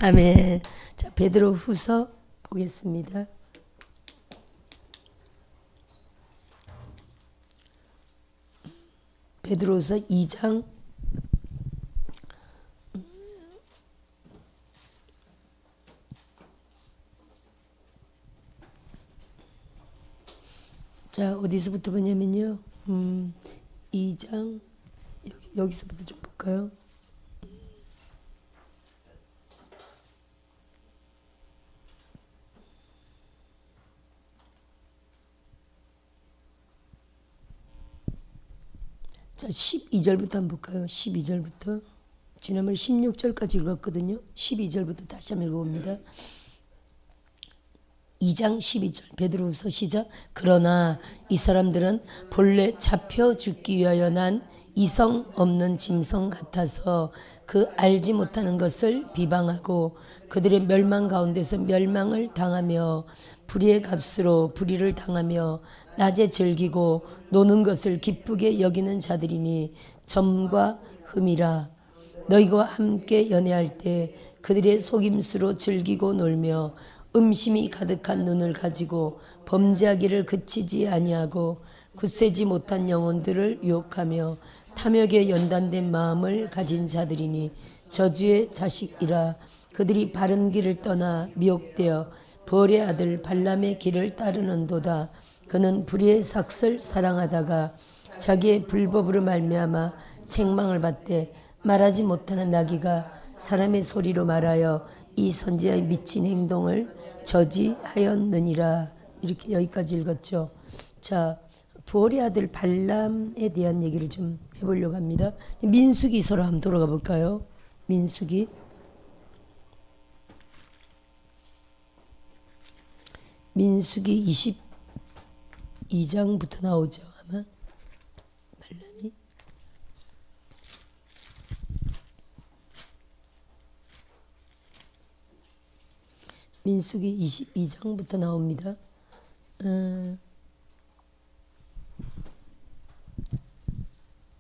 아멘. 자, 베드로 후서 보겠습니다. 베드로후서 2장 자, 어디서부터 보냐면요. 2장 여기서부터 좀 볼까요? 자, 12절부터 한번 볼까요? 12절부터. 지난번 16절까지 읽었거든요. 12절부터 다시 한번 읽어봅니다. 2장 12절 베드로후서 시작. 그러나 이 사람들은 본래 잡혀 죽기 위하여 난 이성 없는 짐승 같아서 그 알지 못하는 것을 비방하고 그들의 멸망 가운데서 멸망을 당하며 불의의 값으로 불의를 당하며 낮에 즐기고 노는 것을 기쁘게 여기는 자들이니 점과 흠이라. 너희와 함께 연애할 때 그들의 속임수로 즐기고 놀며 음심이 가득한 눈을 가지고 범죄하기를 그치지 아니하고 굳세지 못한 영혼들을 유혹하며 탐욕에 연단된 마음을 가진 자들이니 저주의 자식이라. 그들이 바른 길을 떠나 미혹되어 벌의 아들 발람의 길을 따르는도다. 그는 불의의 삭을 사랑하다가 자기의 불법으로 말미암아 책망을 받되 말하지 못하는 나귀가 사람의 소리로 말하여 이 선지자의 미친 행동을 저지하였느니라. 이렇게 여기까지 읽었죠. 자, 부올의 아들 발람에 대한 얘기를 좀 해보려고 합니다. 민수기서로 한번 돌아가 볼까요? 민수기 22장부터 나오죠. 아마 발람이 민수기 22장부터 나옵니다.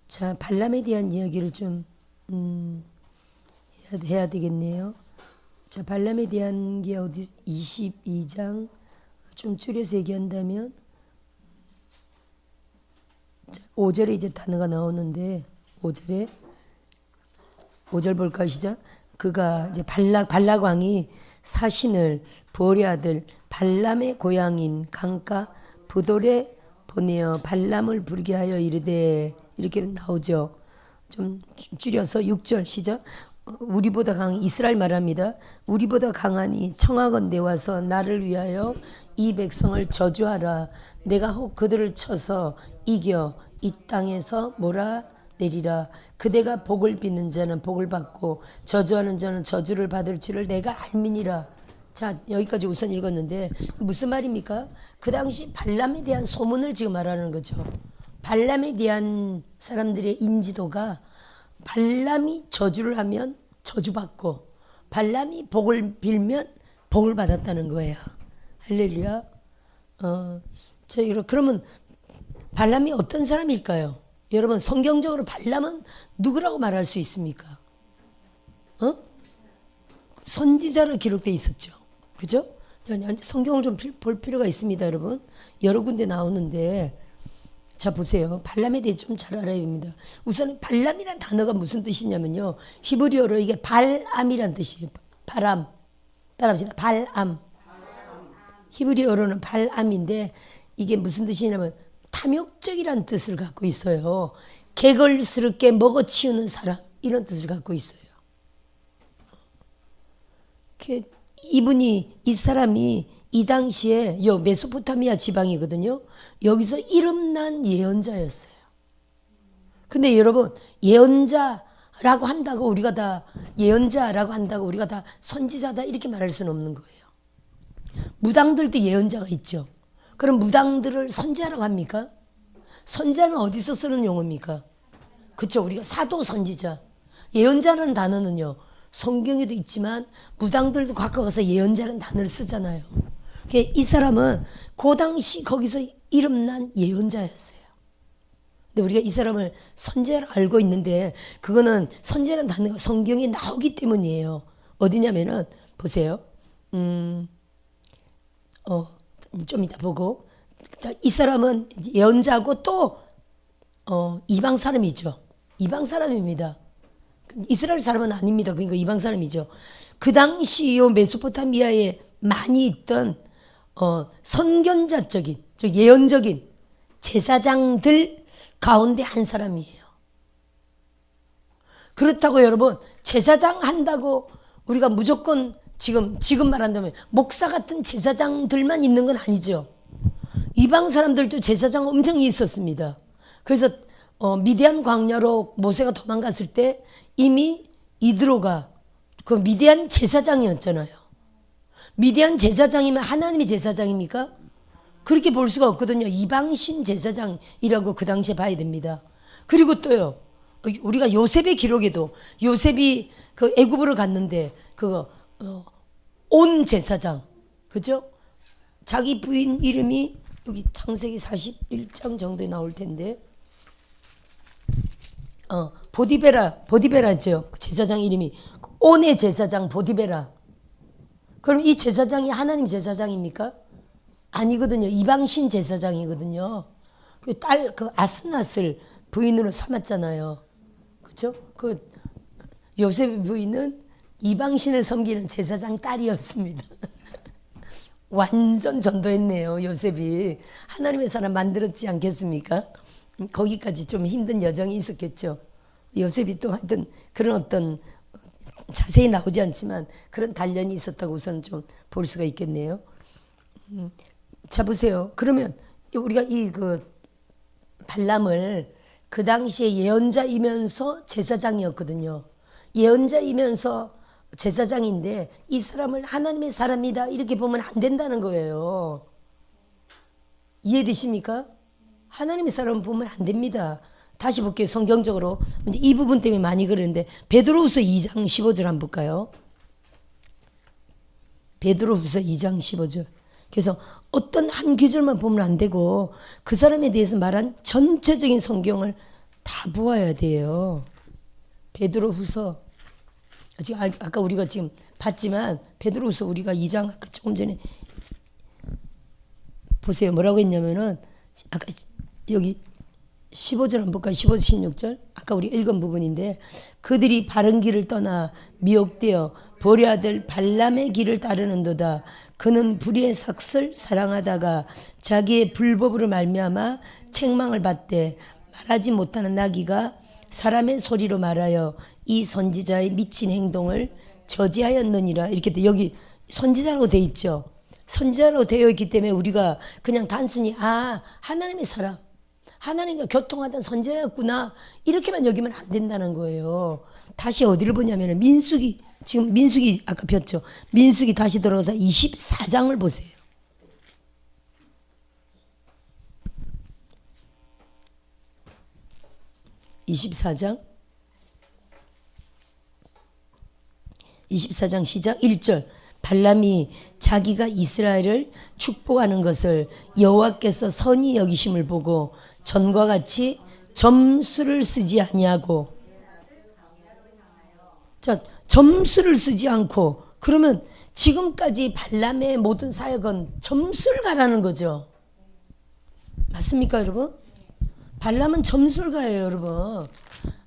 자, 발람에 대한 이야기를 좀 해야 되겠네요. 자, 발람에 대한 게 어디 22장 좀 줄여서 얘기한다면 5절에 이제 단어가 나오는데 5절 볼까요? 시작. 그가 이제 발락 왕이 사신을 부올의 아들 발람의 고향인 강가 부돌에 보내어 발람을 부르게 하여 이르되, 이렇게 나오죠. 좀 줄여서 6절 시작. 우리보다 강한 이스라엘 말합니다. 우리보다 강하니 청하건대 와서 나를 위하여 이 백성을 저주하라. 내가 혹 그들을 쳐서 이겨 이 땅에서 몰아내리라. 그대가 복을 빚는 자는 복을 받고 저주하는 자는 저주를 받을 줄을 내가 알미니라. 자, 여기까지 우선 읽었는데 무슨 말입니까? 그 당시 발람에 대한 소문을 지금 말하는 거죠. 발람에 대한 사람들의 인지도가 발람이 저주를 하면 저주받고 발람이 복을 빌면 복을 받았다는 거예요. 할렐루야. 자, 그러면 발람이 어떤 사람일까요? 여러분, 성경적으로 발람은 누구라고 말할 수 있습니까? 선지자로 기록되어 있었죠. 그죠? 성경을 좀 볼 필요가 있습니다, 여러분. 여러 군데 나오는데, 자, 보세요. 발람에 대해 좀 잘 알아야 됩니다. 우선 발람이란 단어가 무슨 뜻이냐면요. 히브리어로 이게 발암이란 뜻이에요. 바람. 따라합시다. 발암. 히브리어로는 발암인데 이게 무슨 뜻이냐면 탐욕적이란 뜻을 갖고 있어요. 개걸스럽게 먹어치우는 사람, 이런 뜻을 갖고 있어요. 이 사람이 이 당시에 요 메소포타미아 지방이거든요. 여기서 이름난 예언자였어요. 근데 여러분, 예언자라고 한다고 우리가 다 선지자다 이렇게 말할 수는 없는 거예요. 무당들도 예언자가 있죠. 그럼 무당들을 선지자라고 합니까? 선지자는 어디서 쓰는 용어입니까? 그렇죠. 우리가 사도 선지자. 예언자라는 단어는요, 성경에도 있지만 무당들도 갖고 가서 예언자라는 단어를 쓰잖아요. 이 사람은 그 당시 거기서 이름난 예언자였어요. 근데 우리가 이 사람을 선지자로 알고 있는데 그거는 선지자라는 단어가 성경에 나오기 때문이에요. 어디냐면은 보세요. 좀 이따 보고. 자, 이 사람은 예언자고 또 이방 사람이죠. 이방 사람입니다. 이스라엘 사람은 아닙니다. 그러니까 이방 사람이죠. 그 당시 요 메소포타미아에 많이 있던 선견자적인, 즉 예언적인 제사장들 가운데 한 사람이에요. 그렇다고 여러분 제사장 한다고 우리가 무조건 지금 말한다면 목사 같은 제사장들만 있는 건 아니죠. 이방 사람들도 제사장 엄청 있었습니다. 그래서 미디안 광야로 모세가 도망갔을 때 이미 이드로가 그 미디안 제사장이었잖아요. 미디안 제사장이면 하나님의 제사장입니까? 그렇게 볼 수가 없거든요. 이방신 제사장이라고 그 당시에 봐야 됩니다. 그리고 또요. 우리가 요셉의 기록에도 요셉이 그 애굽으로 갔는데 온 제사장, 그죠? 자기 부인 이름이 여기 창세기 41장 정도에 나올 텐데 보디베라죠. 제사장 이름이 온의 제사장 보디베라. 그럼 이 제사장이 하나님 제사장입니까? 아니거든요. 이방신 제사장이거든요. 그 아스낫을 부인으로 삼았잖아요. 그렇죠? 그 요셉의 부인은 이방신을 섬기는 제사장 딸이었습니다. 완전 전도했네요. 요셉이 하나님의 사람 만들었지 않겠습니까? 거기까지 좀 힘든 여정이 있었겠죠. 요셉이 또 하여튼 그런 어떤 자세히 나오지 않지만 그런 단련이 있었다고 우선 좀 볼 수가 있겠네요. 자 보세요. 그러면 우리가 이 발람을 그 당시에 예언자이면서 제사장이었거든요. 예언자이면서 제사장인데 이 사람을 하나님의 사람이다 이렇게 보면 안 된다는 거예요. 이해되십니까? 하나님의 사람을 보면 안 됩니다. 다시 볼게요. 성경적으로 이제 이 부분 때문에 많이 그러는데 베드로후서 2장 15절 한번 볼까요? 베드로후서 2장 15절. 그래서 어떤 한 구절만 보면 안 되고 그 사람에 대해서 말한 전체적인 성경을 다 보아야 돼요. 베드로후서 지금 아까 우리가 지금 봤지만 베드로후서 우리가 2장 아까 조금 전에 보세요. 뭐라고 했냐면은 아까 여기 15절 한번 볼까요? 15, 16절 아까 우리 읽은 부분인데 그들이 바른 길을 떠나 미혹되어 버려야 될 발람의 길을 따르는도다. 그는 불의의 삭슬 사랑하다가 자기의 불법으로 말미암아 책망을 받되 말하지 못하는 나귀가 사람의 소리로 말하여 이 선지자의 미친 행동을 저지하였느니라. 이렇게 여기 선지자라고 돼 있죠. 선지자라고 되어 있기 때문에 우리가 그냥 단순히 하나님의 사람, 하나님과 교통하던 선지자였구나 이렇게만 여기면 안 된다는 거예요. 다시 어디를 보냐면 민수기, 지금 민수기 아까 폈죠. 민수기 다시 돌아가서 24장을 보세요. 24장 24장 시작 1절. 발람이 자기가 이스라엘을 축복하는 것을 여호와께서 선히 여기심을 보고 전과 같이 점수를 쓰지 아니하고, 자 점수를 쓰지 않고, 그러면 지금까지 발람의 모든 사역은 점수를 가라는 거죠. 맞습니까 여러분? 발람은 점수를 가요 여러분.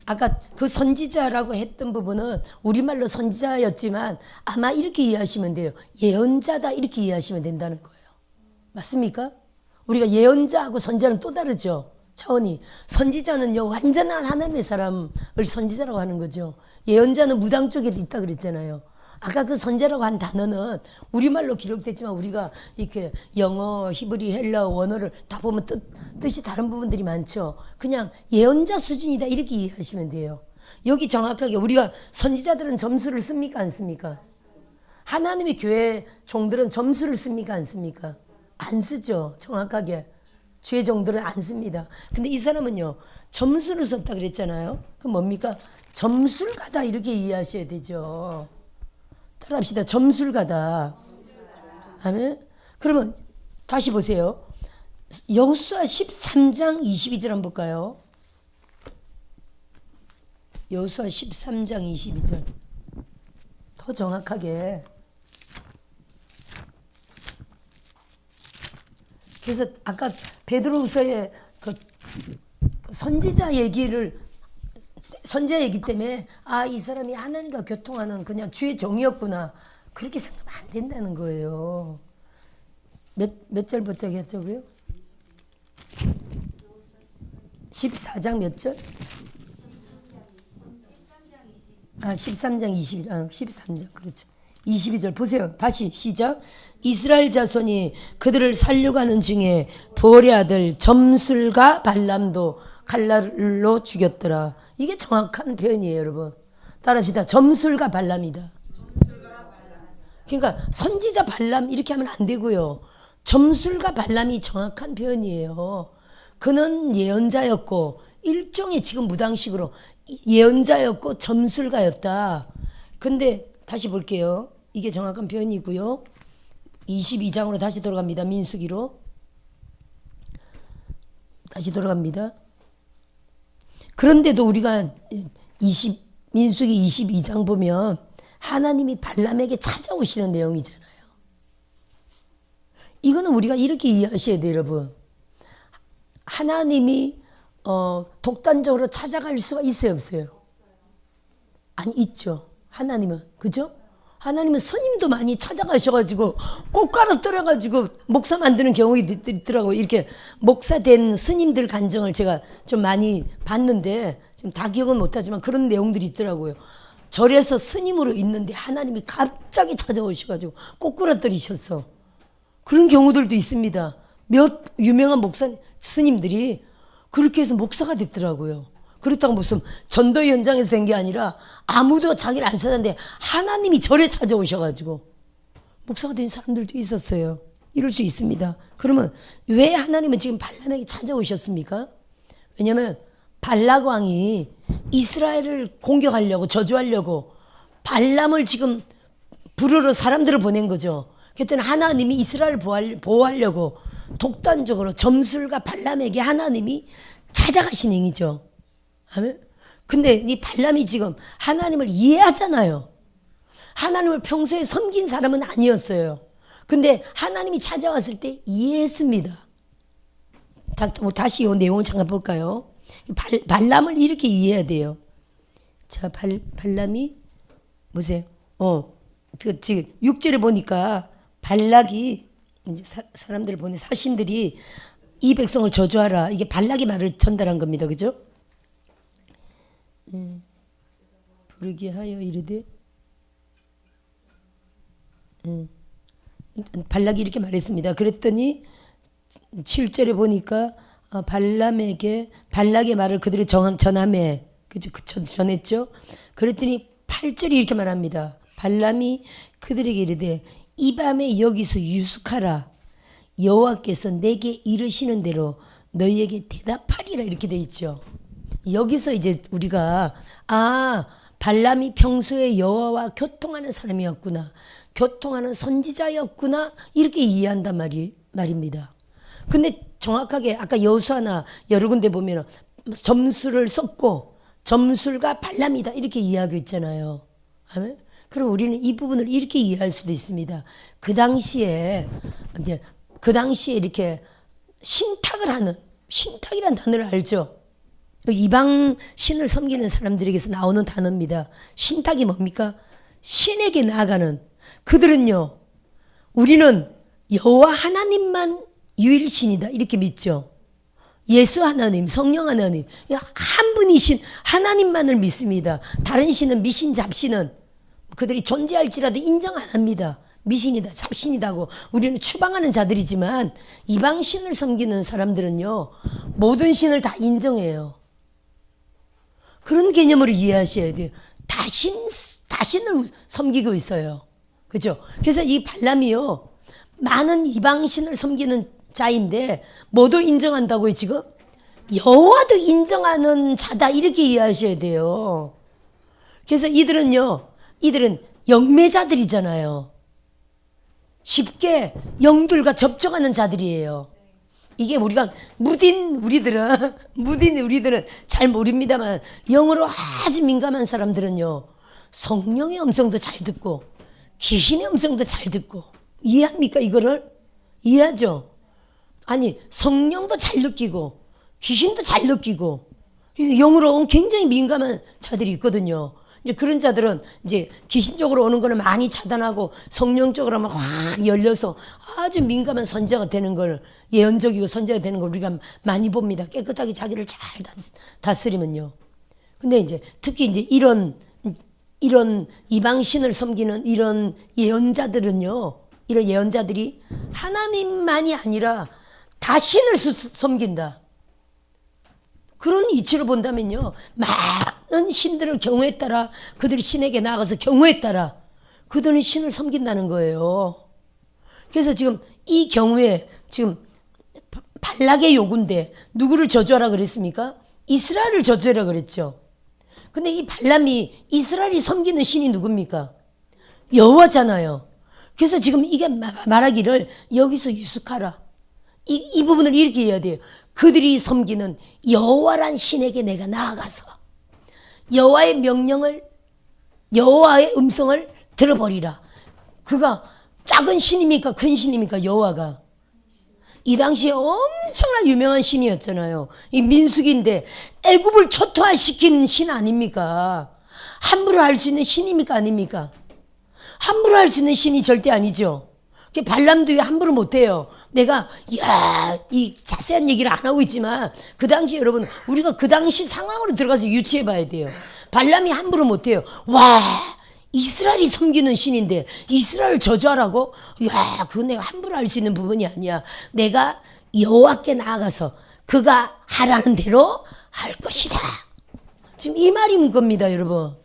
아까 그 선지자라고 했던 부분은 우리말로 선지자였지만 아마 이렇게 이해하시면 돼요. 예언자다 이렇게 이해하시면 된다는 거예요. 맞습니까? 우리가 예언자하고 선지자는 또 다르죠. 차원이. 선지자는요 완전한 하나님의 사람을 선지자라고 하는 거죠. 예언자는 무당 쪽에도 있다 그랬잖아요. 아까 그 선지자라고 한 단어는 우리말로 기록됐지만 우리가 이렇게 영어, 히브리, 헬라어, 원어를 다 보면 뜻이 다른 부분들이 많죠. 그냥 예언자 수준이다 이렇게 이해하시면 돼요. 여기 정확하게 우리가 선지자들은 점수를 씁니까 안 씁니까? 하나님의 교회 종들은 점수를 씁니까 안 씁니까? 안 쓰죠. 정확하게 주의 종들은 안 씁니다. 근데 이 사람은요 점수를 썼다 그랬잖아요. 그럼 뭡니까? 점술가다 이렇게 이해하셔야 되죠. 따라합시다. 점술가다. 아멘. 그러면 다시 보세요. 여호수아 13장 22절 한번 볼까요? 여호수아 13장 22절. 더 정확하게. 그래서 아까 베드로후서의 그 선지자 얘기 때문에 이 사람이 하나님과 교통하는 그냥 주의 종이었구나 그렇게 생각하면 안 된다는 거예요. 몇 절부터 했자고요? 14장 몇 절? 13장 13장 그렇죠. 22절 보세요. 다시 시작. 이스라엘 자손이 그들을 살려고 하는 중에 보올의 아들 점술과 발람도 칼날로 죽였더라. 이게 정확한 표현이에요, 여러분. 따라합시다. 점술과 발람이다. 그러니까 선지자 발람 이렇게 하면 안 되고요. 점술과 발람이 정확한 표현이에요. 그는 예언자였고 일종의 지금 무당식으로 예언자였고 점술가였다. 근데 다시 볼게요. 이게 정확한 표현이고요. 22장으로 다시 돌아갑니다. 민수기로. 다시 돌아갑니다. 그런데도 우리가 민수기 22장 보면 하나님이 발람에게 찾아오시는 내용이잖아요. 이거는 우리가 이렇게 이해하셔야 돼요, 여러분. 하나님이 독단적으로 찾아갈 수가 있어요, 없어요? 아니, 있죠. 하나님은. 그죠? 하나님은 스님도 많이 찾아가셔가지고 꽃가루 떨어가지고 목사 만드는 경우가 있더라고요. 이렇게 목사 된 스님들 간증을 제가 좀 많이 봤는데 지금 다 기억은 못하지만 그런 내용들이 있더라고요. 절에서 스님으로 있는데 하나님이 갑자기 찾아오셔가지고 꽃가루 떨이셨어. 그런 경우들도 있습니다. 몇 유명한 스님들이 그렇게 해서 목사가 됐더라고요. 그렇다고 무슨 전도 현장에서 된 게 아니라 아무도 자기를 안 찾았는데 하나님이 절에 찾아오셔가지고 목사가 된 사람들도 있었어요. 이럴 수 있습니다. 그러면 왜 하나님은 지금 발람에게 찾아오셨습니까? 왜냐하면 발락 왕이 이스라엘을 공격하려고 저주하려고 발람을 지금 부르러 사람들을 보낸 거죠. 그랬더니 하나님이 이스라엘을 보호하려고 독단적으로 점술과 발람에게 하나님이 찾아가신 행위죠. 아멘. 근데 이 발람이 지금 하나님을 이해하잖아요. 하나님을 평소에 섬긴 사람은 아니었어요. 근데 하나님이 찾아왔을 때 이해했습니다. 다시 이 내용을 잠깐 볼까요? 발람을 이렇게 이해해야 돼요. 자, 발람이 보세요. 지금 6절에 보니까 발락이 이제 사람들을 보내 사신들이 이 백성을 저주하라. 이게 발락의 말을 전달한 겁니다. 그죠? 부르게 하여 이르되 발락이 이렇게 말했습니다. 그랬더니 7절에 보니까 발락의 말을 그들이 전함해. 그죠? 전했죠? 그랬더니 8절이 이렇게 말합니다. 발람이 그들에게 이르되 이 밤에 여기서 유숙하라. 여호와께서 내게 이르시는 대로 너희에게 대답하리라. 이렇게 돼 있죠. 여기서 이제 우리가 발람이 평소에 여호와와 교통하는 사람이었구나. 교통하는 선지자였구나. 이렇게 이해한단 말입니다. 근데 정확하게 아까 여호수아나 여러 군데 보면 점술을 썼고 점술과 발람이다. 이렇게 이해하고 있잖아요. 아멘? 그럼 우리는 이 부분을 이렇게 이해할 수도 있습니다. 그 당시에 이렇게 신탁이라는 단어를 알죠? 이방 신을 섬기는 사람들에게서 나오는 단어입니다. 신탁이 뭡니까? 신에게 나아가는. 그들은요, 우리는 여호와 하나님만 유일신이다 이렇게 믿죠. 예수 하나님, 성령 하나님, 한 분이신 하나님만을 믿습니다. 다른 신은 미신 잡신은 그들이 존재할지라도 인정 안 합니다. 미신이다, 잡신이다고 우리는 추방하는 자들이지만 이방 신을 섬기는 사람들은요, 모든 신을 다 인정해요. 그런 개념으로 이해하셔야 돼요. 다신을 섬기고 있어요. 그죠? 그래서 이 발람이요, 많은 이방신을 섬기는 자인데 뭐도 인정한다고요 지금? 여호와도 인정하는 자다 이렇게 이해하셔야 돼요. 그래서 이들은 영매자들이잖아요. 쉽게 영들과 접촉하는 자들이에요. 이게 우리가 무딘 우리들은 잘 모릅니다만 영으로 아주 민감한 사람들은요, 성령의 음성도 잘 듣고 귀신의 음성도 잘 듣고. 이해합니까? 이거를? 이해하죠? 아니, 성령도 잘 느끼고 귀신도 잘 느끼고 영으로 굉장히 민감한 자들이 있거든요. 이제 그런 자들은 이제 귀신적으로 오는 거는 많이 차단하고 성령적으로만 확 열려서 아주 민감한 선자가 되는 걸, 예언적이고 선자가 되는 걸 우리가 많이 봅니다. 깨끗하게 자기를 잘 다스리면요. 근데 이제 특히 이제 이런 이방신을 섬기는 이런 예언자들은요, 이런 예언자들이 하나님만이 아니라 다 신을 섬긴다. 그런 이치로 본다면요, 많은 신들을 경우에 따라 그들이 신에게 나아가서 경우에 따라 그들은 신을 섬긴다는 거예요. 그래서 지금 이 경우에 지금 발락의 요구인데 누구를 저주하라 그랬습니까? 이스라엘을 저주하라 그랬죠. 근데 이 발람이 이스라엘이 섬기는 신이 누굽니까? 여호와잖아요. 그래서 지금 이게 말하기를 여기서 유숙하라. 이 부분을 이렇게 해야 돼요. 그들이 섬기는 여호와란 신에게 내가 나아가서 여호와의 명령을, 여호와의 음성을 들어버리라. 그가 작은 신입니까? 큰 신입니까? 여호와가. 이 당시에 엄청난 유명한 신이었잖아요. 이 민수기인데 애굽을 초토화시킨 신 아닙니까? 함부로 할 수 있는 신입니까? 아닙니까? 함부로 할 수 있는 신이 절대 아니죠. 발람도 함부로 못해요. 내가 이 자세한 얘기를 안 하고 있지만 그 당시 여러분, 우리가 그 당시 상황으로 들어가서 유추해 봐야 돼요. 발람이 함부로 못해요. 와, 이스라엘이 섬기는 신인데 이스라엘 저주하라고? 그건 내가 함부로 할 수 있는 부분이 아니야. 내가 여호와께 나아가서 그가 하라는 대로 할 것이다. 지금 이 말인 겁니다, 여러분.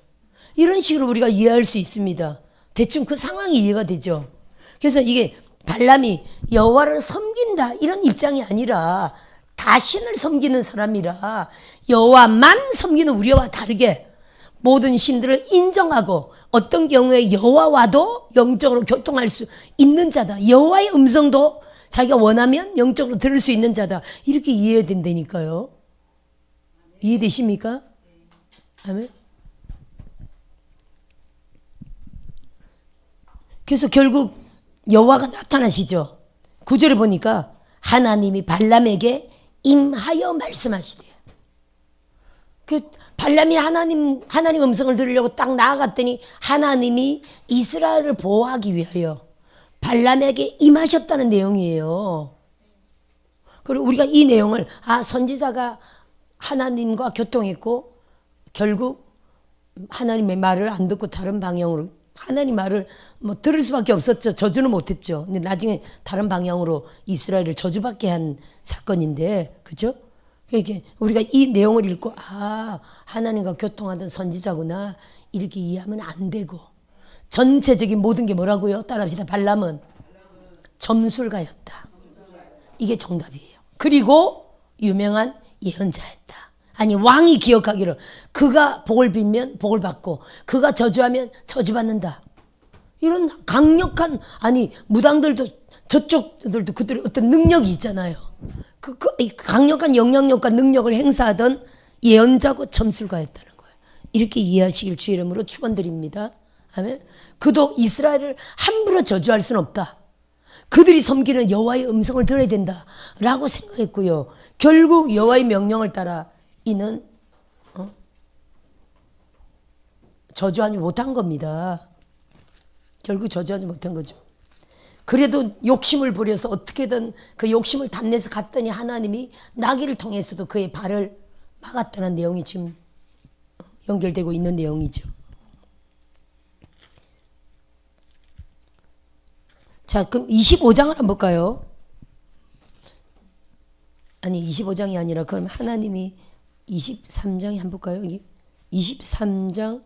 이런 식으로 우리가 이해할 수 있습니다. 대충 그 상황이 이해가 되죠. 그래서 이게 발람이 여호와를 섬긴다 이런 입장이 아니라 다신을 섬기는 사람이라 여호와만 섬기는 우리와 다르게 모든 신들을 인정하고 어떤 경우에 여호와와도 영적으로 교통할 수 있는 자다. 여호와의 음성도 자기가 원하면 영적으로 들을 수 있는 자다. 이렇게 이해해야 된다니까요. 이해되십니까? 아멘. 그래서 결국 여호와가 나타나시죠. 9절에 보니까 하나님이 발람에게 임하여 말씀하시대요. 발람이 하나님 음성을 들으려고 딱 나아갔더니 하나님이 이스라엘을 보호하기 위하여 발람에게 임하셨다는 내용이에요. 그리고 우리가 이 내용을 선지자가 하나님과 교통했고 결국 하나님의 말을 안 듣고 다른 방향으로, 하나님 말을 들을 수밖에 없었죠. 저주는 못했죠. 근데 나중에 다른 방향으로 이스라엘을 저주받게 한 사건인데, 그죠? 이렇게 우리가 이 내용을 읽고 하나님과 교통하던 선지자구나 이렇게 이해하면 안 되고, 전체적인 모든 게 뭐라고요? 따라합시다. 발람은 점술가였다. 이게 정답이에요. 그리고 유명한 예언자였다. 아니, 왕이 기억하기를 그가 복을 빌면 복을 받고 그가 저주하면 저주받는다. 이런 강력한, 아니 무당들도 저쪽들도 그들의 어떤 능력이 있잖아요. 그 강력한 영향력과 능력을 행사하던 예언자고 점술가였다는 거예요. 이렇게 이해하시길 주의 이름으로 축원드립니다. 아멘. 그도 이스라엘을 함부로 저주할 수는 없다. 그들이 섬기는 여호와의 음성을 들어야 된다라고 생각했고요. 결국 여호와의 명령을 따라 이는 저주하지 못한 겁니다. 결국 저주하지 못한 거죠. 그래도 욕심을 부려서 어떻게든 그 욕심을 담내서 갔더니 하나님이 나귀를 통해서도 그의 발을 막았다는 내용이 지금 연결되고 있는 내용이죠. 자, 그럼 25장을 한번 볼까요? 아니, 25장이 아니라 그럼 하나님이 23장에 한번 볼까요? 여기 23장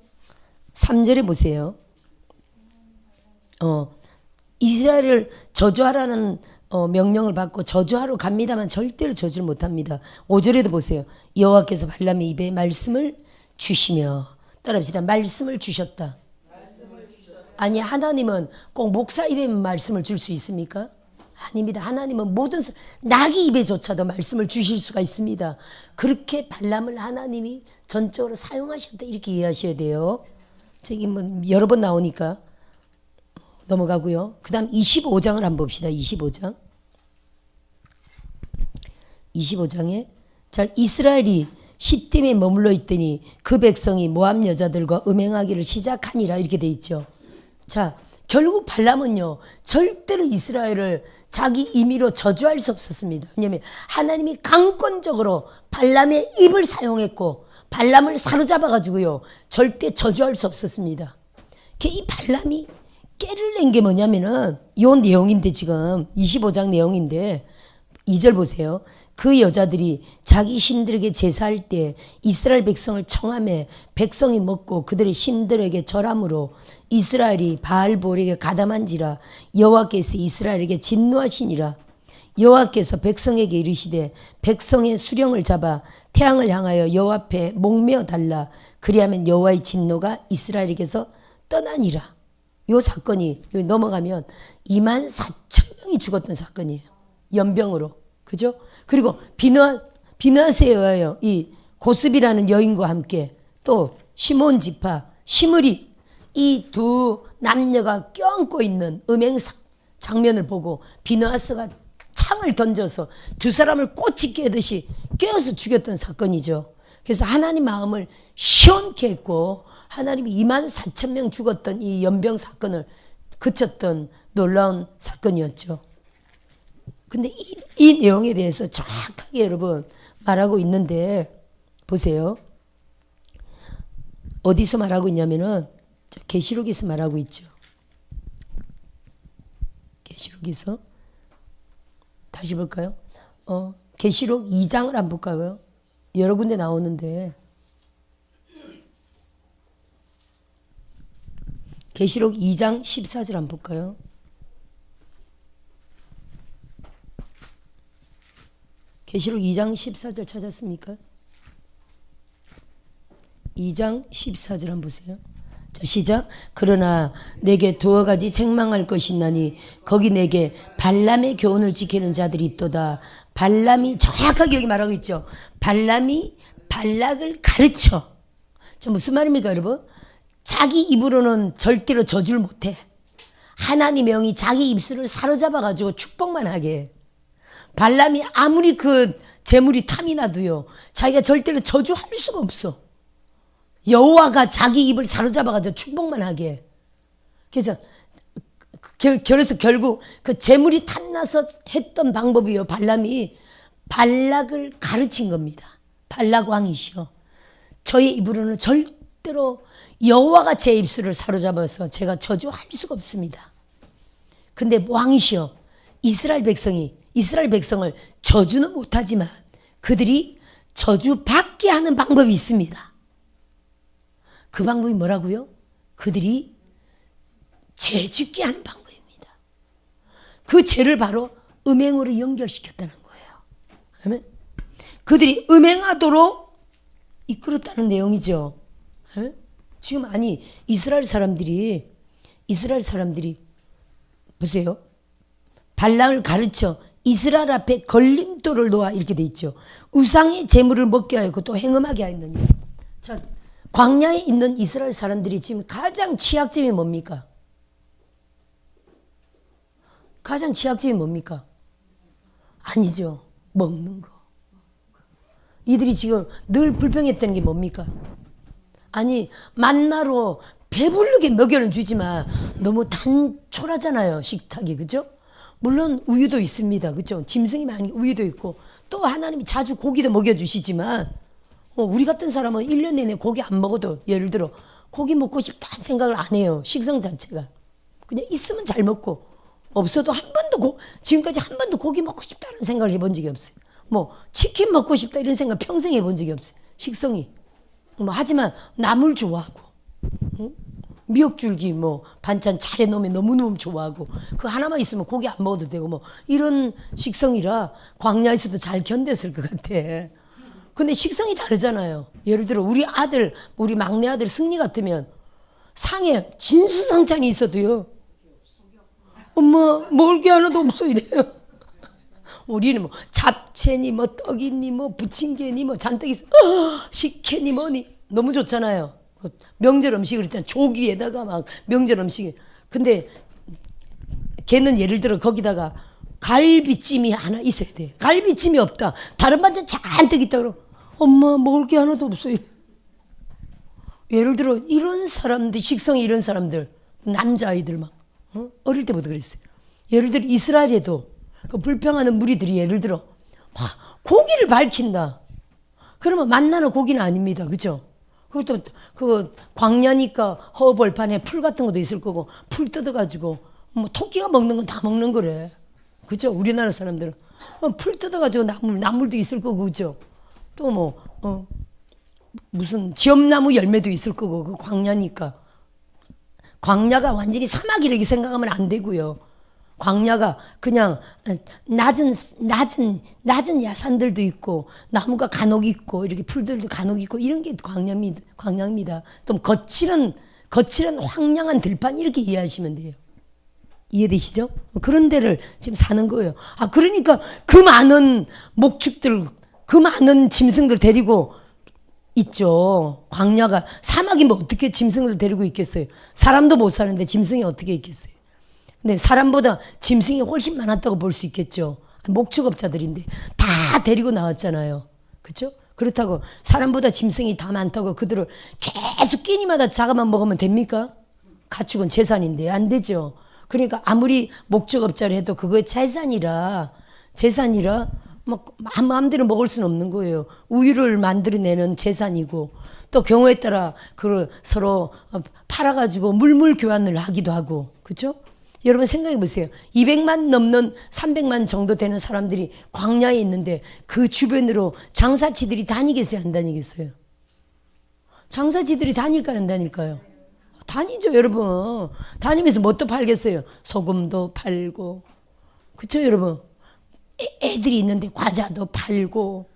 3절에 보세요. 이스라엘을 저주하라는 명령을 받고 저주하러 갑니다만 절대로 저주를 못합니다. 5절에도 보세요. 여호와께서 발람의 입에 말씀을 주시며, 따라합시다. 말씀을 주셨다. 아니, 하나님은 꼭 목사 입에 말씀을 줄 수 있습니까? 아닙니다. 하나님은 모든 나귀 입에조차도 말씀을 주실 수가 있습니다. 그렇게 발람을 하나님이 전적으로 사용하셨다 이렇게 이해하셔야 돼요. 저기 뭐 여러 번 나오니까 넘어가고요. 그 다음 25장을 한번 봅시다. 25장. 25장에 자 이스라엘이 시딤에 머물러 있더니 그 백성이 모압 여자들과 음행하기를 시작하니라 이렇게 돼 있죠. 자 결국 발람은요 절대로 이스라엘을 자기 임의로 저주할 수 없었습니다. 왜냐하면 하나님이 강권적으로 발람의 입을 사용했고 발람을 사로잡아 가지고요 절대 저주할 수 없었습니다. 이 발람이 깨를 낸 게 뭐냐면은 요 내용인데 지금 25장 내용인데 2절 보세요. 그 여자들이 자기 신들에게 제사할 때 이스라엘 백성을 청함해 백성이 먹고 그들의 신들에게 절함으로 이스라엘이 바알볼에게 가담한지라 여호와께서 이스라엘에게 진노하시니라. 여호와께서 백성에게 이르시되 백성의 수령을 잡아 태양을 향하여 여호와 앞에 목매어 달라. 그리하면 여호와의 진노가 이스라엘에게서 떠나니라. 요 사건이 여기 넘어가면 24,000명이 죽었던 사건이에요. 연병으로. 그죠? 그리고 비느하스에 의하여 이 고스비라는 여인과 함께 또 시몬 지파, 시므리 이 두 남녀가 껴안고 있는 음행 장면을 보고 비느하스가 창을 던져서 두 사람을 꼬치 깨듯이 꿰어서 죽였던 사건이죠. 그래서 하나님 마음을 시원케 했고 하나님이 24,000명 죽었던 이 연병 사건을 그쳤던 놀라운 사건이었죠. 근데 이 내용에 대해서 정확하게 여러분 말하고 있는데 보세요. 어디서 말하고 있냐면은 계시록에서 말하고 있죠. 계시록에서 다시 볼까요? 계시록 2장을 한번 볼까요? 여러 군데 나오는데 계시록 2장 14절 한번 볼까요? 계시록 2장 14절 찾았습니까? 2장 14절 한번 보세요. 자, 시작. 그러나 내게 두어 가지 책망할 것이 있나니 거기 내게 발람의 교훈을 지키는 자들이 있도다. 발람이 정확하게 여기 말하고 있죠. 발람이 발락을 가르쳐. 자, 무슨 말입니까 여러분? 자기 입으로는 절대로 저주를 못해. 하나님의 영이 자기 입술을 사로잡아 가지고 축복만 하게 해. 발람이 아무리 그 재물이 탐이 나도요 자기가 절대로 저주할 수가 없어. 여호와가 자기 입을 사로잡아 가지고 축복만 하게 해. 그래서 결국 그 재물이 탐나서 했던 방법이요 발람이 발락을 가르친 겁니다. 발락 왕이시여 저의 입으로는 절대로 여호와가 제 입술을 사로잡아서 제가 저주할 수가 없습니다. 근데 왕이시여 이스라엘 백성을 저주는 못하지만 그들이 저주받게 하는 방법이 있습니다. 그 방법이 뭐라고요? 그들이 죄 짓게 하는 방법입니다. 그 죄를 바로 음행으로 연결시켰다는 거예요. 아멘. 그들이 음행하도록 이끌었다는 내용이죠. 아멘. 지금 아니 이스라엘 사람들이 보세요. 발락을 가르쳐 이스라엘 앞에 걸림돌을 놓아 이렇게 돼 있죠. 우상의 재물을 먹게 하였고 또 행음하게 하였느니라. 자, 광야에 있는 이스라엘 사람들이 지금 가장 취약점이 뭡니까? 가장 취약점이 뭡니까? 아니죠. 먹는 거. 이들이 지금 늘 불평했다는 게 뭡니까? 아니 만나로 배부르게 먹여는 주지만 너무 단촐하잖아요. 식탁이. 그죠? 물론 우유도 있습니다. 그죠? 짐승이 많이 우유도 있고 또 하나님이 자주 고기도 먹여주시지만 우리 같은 사람은 1년 내내 고기 안 먹어도 예를 들어 고기 먹고 싶다는 생각을 안 해요. 식성 자체가. 그냥 있으면 잘 먹고 없어도 지금까지 한 번도 고기 먹고 싶다는 생각을 해본 적이 없어요. 뭐 치킨 먹고 싶다 이런 생각 평생 해본 적이 없어요. 식성이. 하지만 나물 좋아하고 미역줄기 반찬 잘 해놓으면 너무너무 좋아하고 그 하나만 있으면 고기 안 먹어도 되고 이런 식성이라 광야에서도 잘 견뎠을 것 같아. 근데 식성이 다르잖아요. 예를 들어 우리 막내 아들 승리 같으면 상에 진수성찬이 있어도요 엄마 먹을 게 하나도 없어 이래요. 우리는 잡채니 떡이니 부침개니 잔뜩 있어 식혜니 뭐니 너무 좋잖아요. 명절 음식을 했잖아. 조기에다가 막 명절 음식. 근데 걔는 예를 들어 거기다가 갈비찜이 하나 있어야 돼. 갈비찜이 없다. 다른 반찬 잔뜩 있다 그러면 엄마 먹을 게 하나도 없어요. 예를 들어 이런 사람들, 식성이 이런 사람들, 남자아이들 막 어릴 때부터 그랬어요. 예를 들어 이스라엘에도 그 불평하는 무리들이 예를 들어 막 고기를 밝힌다. 그러면 만나는 고기는 아닙니다. 그죠? 그것도 그 광야니까 허벌판에 풀 같은 것도 있을 거고 풀 뜯어가지고 뭐 토끼가 먹는 건 다 먹는 거래. 그죠? 우리나라 사람들은 풀 뜯어가지고 나물도 있을 거고 그죠? 또 뭐 무슨 지엄나무 열매도 있을 거고 그 광야니까. 광야가 완전히 사막이라고 생각하면 안 되고요. 광야가 그냥 낮은 야산들도 있고 나무가 간혹 있고 이렇게 풀들도 간혹 있고 이런 게 광야입니다. 좀 거칠은 황량한 들판 이렇게 이해하시면 돼요. 이해되시죠? 그런 데를 지금 사는 거예요. 아 그러니까 그 많은 목축들, 그 많은 짐승들 데리고 있죠. 광야가 사막이면 어떻게 짐승을 데리고 있겠어요? 사람도 못 사는데 짐승이 어떻게 있겠어요? 근데 사람보다 짐승이 훨씬 많았다고 볼 수 있겠죠. 목축업자들인데 다 데리고 나왔잖아요. 그렇죠? 그렇다고 사람보다 짐승이 다 많다고 그들을 계속 끼니마다 자가만 먹으면 됩니까? 가축은 재산인데 안 되죠. 그러니까 아무리 목축업자를 해도 그거 재산이라 막 마음대로 먹을 수는 없는 거예요. 우유를 만들어내는 재산이고 또 경우에 따라 그걸 서로 팔아가지고 물물 교환을 하기도 하고 그렇죠? 여러분 생각해 보세요. 200만 넘는 300만 정도 되는 사람들이 광야에 있는데 그 주변으로 장사치들이 다니겠어요? 안 다니겠어요? 장사치들이 다닐까요? 안 다닐까요? 다니죠 여러분. 다니면서 뭣도 팔겠어요? 소금도 팔고 그렇죠 여러분? 애들이 있는데 과자도 팔고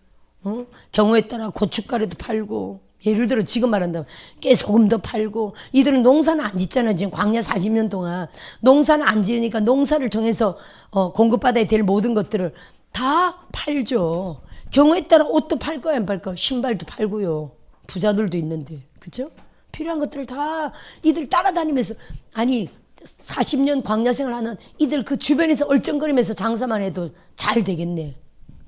경우에 따라 고춧가루도 팔고 예를 들어 지금 말한다면 깨소금도 팔고 이들은 농사는 안 짓잖아요. 지금 광야 40년 동안 농사는 안 지으니까 농사를 통해서 공급받아야 될 모든 것들을 다 팔죠. 경우에 따라 옷도 팔 거야 안 팔까? 신발도 팔고요. 부자들도 있는데 그렇죠? 필요한 것들을 다 이들 따라다니면서 아니 40년 광야 생활하는 이들 그 주변에서 얼쩡거리면서 장사만 해도 잘 되겠네.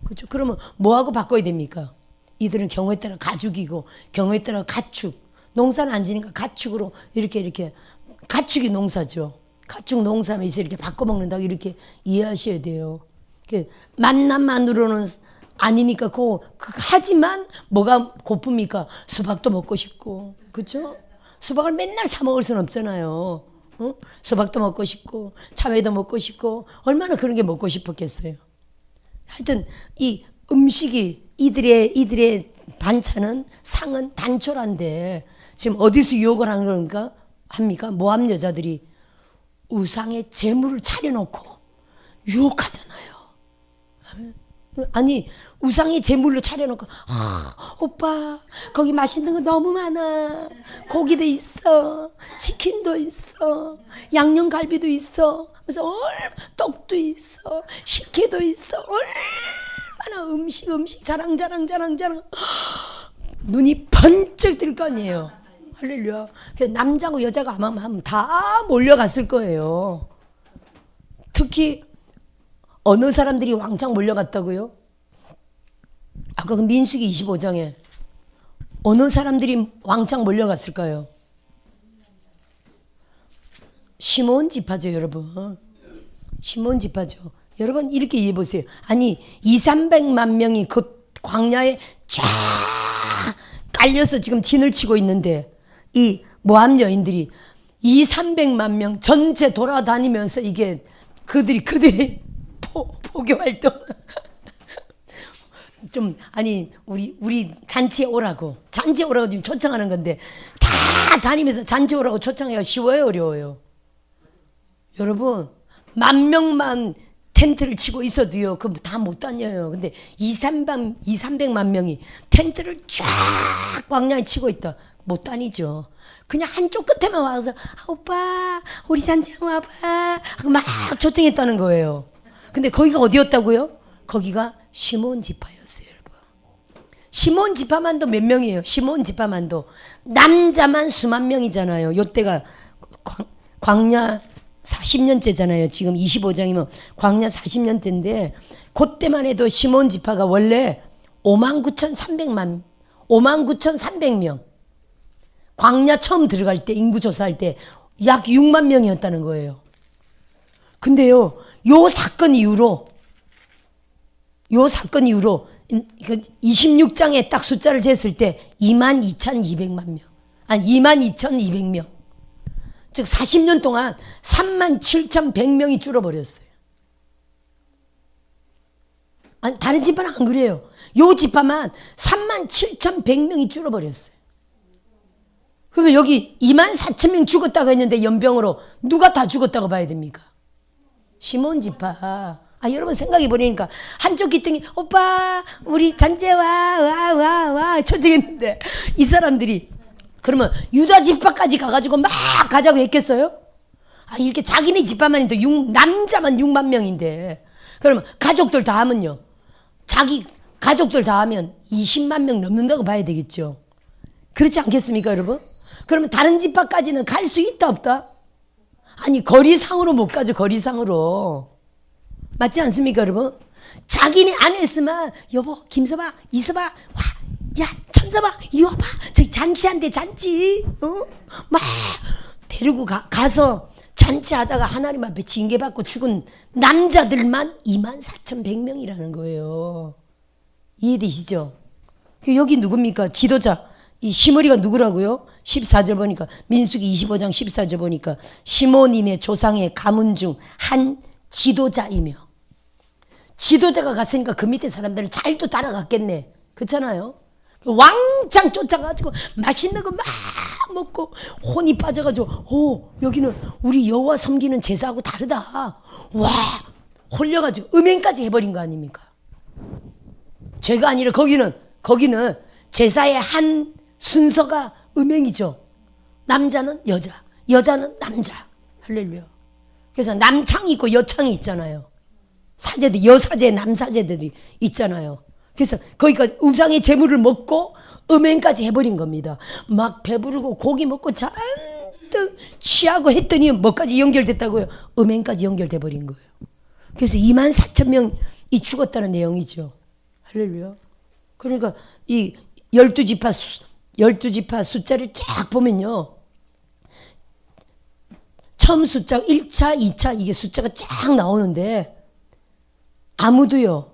그렇죠? 그러면 뭐하고 바꿔야 됩니까? 이들은 경우에 따라 가죽이고 경우에 따라 가축. 농사는 안 지니까 가축으로 이렇게 가축이 농사죠. 가축 농사면서 이렇게 바꿔 먹는다고 이렇게 이해하셔야 돼요. 만남만으로는 아니니까 하지만 뭐가 고픕니까? 수박도 먹고 싶고 그렇죠? 수박을 맨날 사 먹을 수는 없잖아요. 수박도 먹고 싶고 참외도 먹고 싶고 얼마나 그런 게 먹고 싶었겠어요. 하여튼 이 음식이 이들의 반찬은 상은 단촐한데 지금 어디서 유혹을 하는 건가 합니까? 모함 여자들이 우상의 제물을 차려놓고 유혹하잖아요. 아니 우상의 제물로 차려놓고 오빠 거기 맛있는 거 너무 많아. 고기도 있어, 치킨도 있어, 양념갈비도 있어, 그래서 떡도 있어, 식혜도 있어. 얼마나 음식 자랑 눈이 번쩍 들 거 아니에요. 할렐루야. 남자고 여자가 아마 하면 다 몰려갔을 거예요. 특히 어느 사람들이 왕창 몰려갔다고요? 아까 그 민수기 25장에 어느 사람들이 왕창 몰려갔을까요? 시몬 지파죠 여러분. 시몬 지파죠. 여러분 이렇게 이해해 보세요. 아니 200~300만 명이 그 광야에 쫙 깔려서 지금 진을 치고 있는데 이 모함 여인들이 200~300만 명 전체 돌아다니면서 이게 그들이 포교 활동 좀 아니 우리 잔치에 오라고 지금 초청하는 건데 다 다니면서 잔치 오라고 초청하기가 쉬워요 어려워요? 여러분 10,000명만 텐트를 치고 있어도요 그럼 다 못 다녀요. 근데 200~300만 명이 텐트를 쫙 광야에 치고 있다 못 다니죠. 그냥 한쪽 끝에만 와서 오빠 우리 잔치 한번 와봐 하고 막 초청했다는 거예요. 근데 거기가 어디였다고요? 거기가 시몬 지파였어요 여러분. 시몬 지파만도 몇 명이에요? 시몬 지파만도 남자만 수만 명이잖아요. 요때가 광야 40년째잖아요. 지금 25장이면 광야 40년째인데 그때만 해도 시몬 지파가 원래 59,300명. 광야 처음 들어갈 때 인구 조사할 때 약 6만 명이었다는 거예요. 근데요, 요 사건 이후로 26장에 딱 숫자를 쟀을 때 22,200만 명. 아니 22,200명. 즉 40년 동안 37,100명이 줄어버렸어요. 아니 다른 지파는 안 그래요. 요 지파만 37,100명이 줄어버렸어요. 그러면 여기 24,000명 죽었다고 했는데 연병으로 누가 다 죽었다고 봐야 됩니까? 시몬 지파. 여러분 생각해 보니까 한쪽 귀퉁이 오빠 우리 잔재 와 쳐지겠는데 이 사람들이 그러면 유다 지파까지 가가지고 막 가자고 했겠어요? 이렇게 자기네 지파만 해도 남자만 6만 명인데 그러면 가족들 다 하면요, 자기 가족들 다 하면 20만 명 넘는다고 봐야 되겠죠. 그렇지 않겠습니까 여러분? 그러면 다른 지파까지는 갈 수 있다 없다? 아니 거리상으로 못 가죠. 거리상으로. 맞지 않습니까 여러분? 자기네 안 했으면 여보 김서봐 이서봐 와 야 천서봐 이리 와봐 저기 잔치한대 잔치 막 데리고 가서 잔치하다가 하나님 앞에 징계받고 죽은 남자들만 24,100명이라는 거예요. 이해되시죠? 여기 누굽니까? 지도자 이 시므리가 누구라고요? 14절 보니까 민수기 25장 14절 보니까 시몬인의 조상의 가문 중 한 지도자이며, 지도자가 갔으니까 그 밑에 사람들을 잘도 따라갔겠네. 그렇잖아요. 왕창 쫓아가지고 맛있는 거 막 먹고 혼이 빠져가지고 여기는 우리 여호와 섬기는 제사하고 다르다. 와 홀려가지고 음행까지 해버린 거 아닙니까? 죄가 아니라 거기는 제사의 한 순서가 음행이죠. 남자는 여자, 여자는 남자. 할렐루야. 그래서 남창이 있고 여창이 있잖아요. 사제들, 여사제, 남사제들이 있잖아요. 그래서 거기까지 우상의 재물을 먹고 음행까지 해버린 겁니다. 막 배부르고 고기 먹고 잔뜩 취하고 했더니 뭐까지 연결됐다고요? 음행까지 연결돼 버린 거예요. 그래서 24,000명이 죽었다는 내용이죠. 할렐루야. 그러니까 이 12지파 숫자를 쫙 보면요, 처음 숫자 1차, 2차 이게 숫자가 쫙 나오는데 아무도요,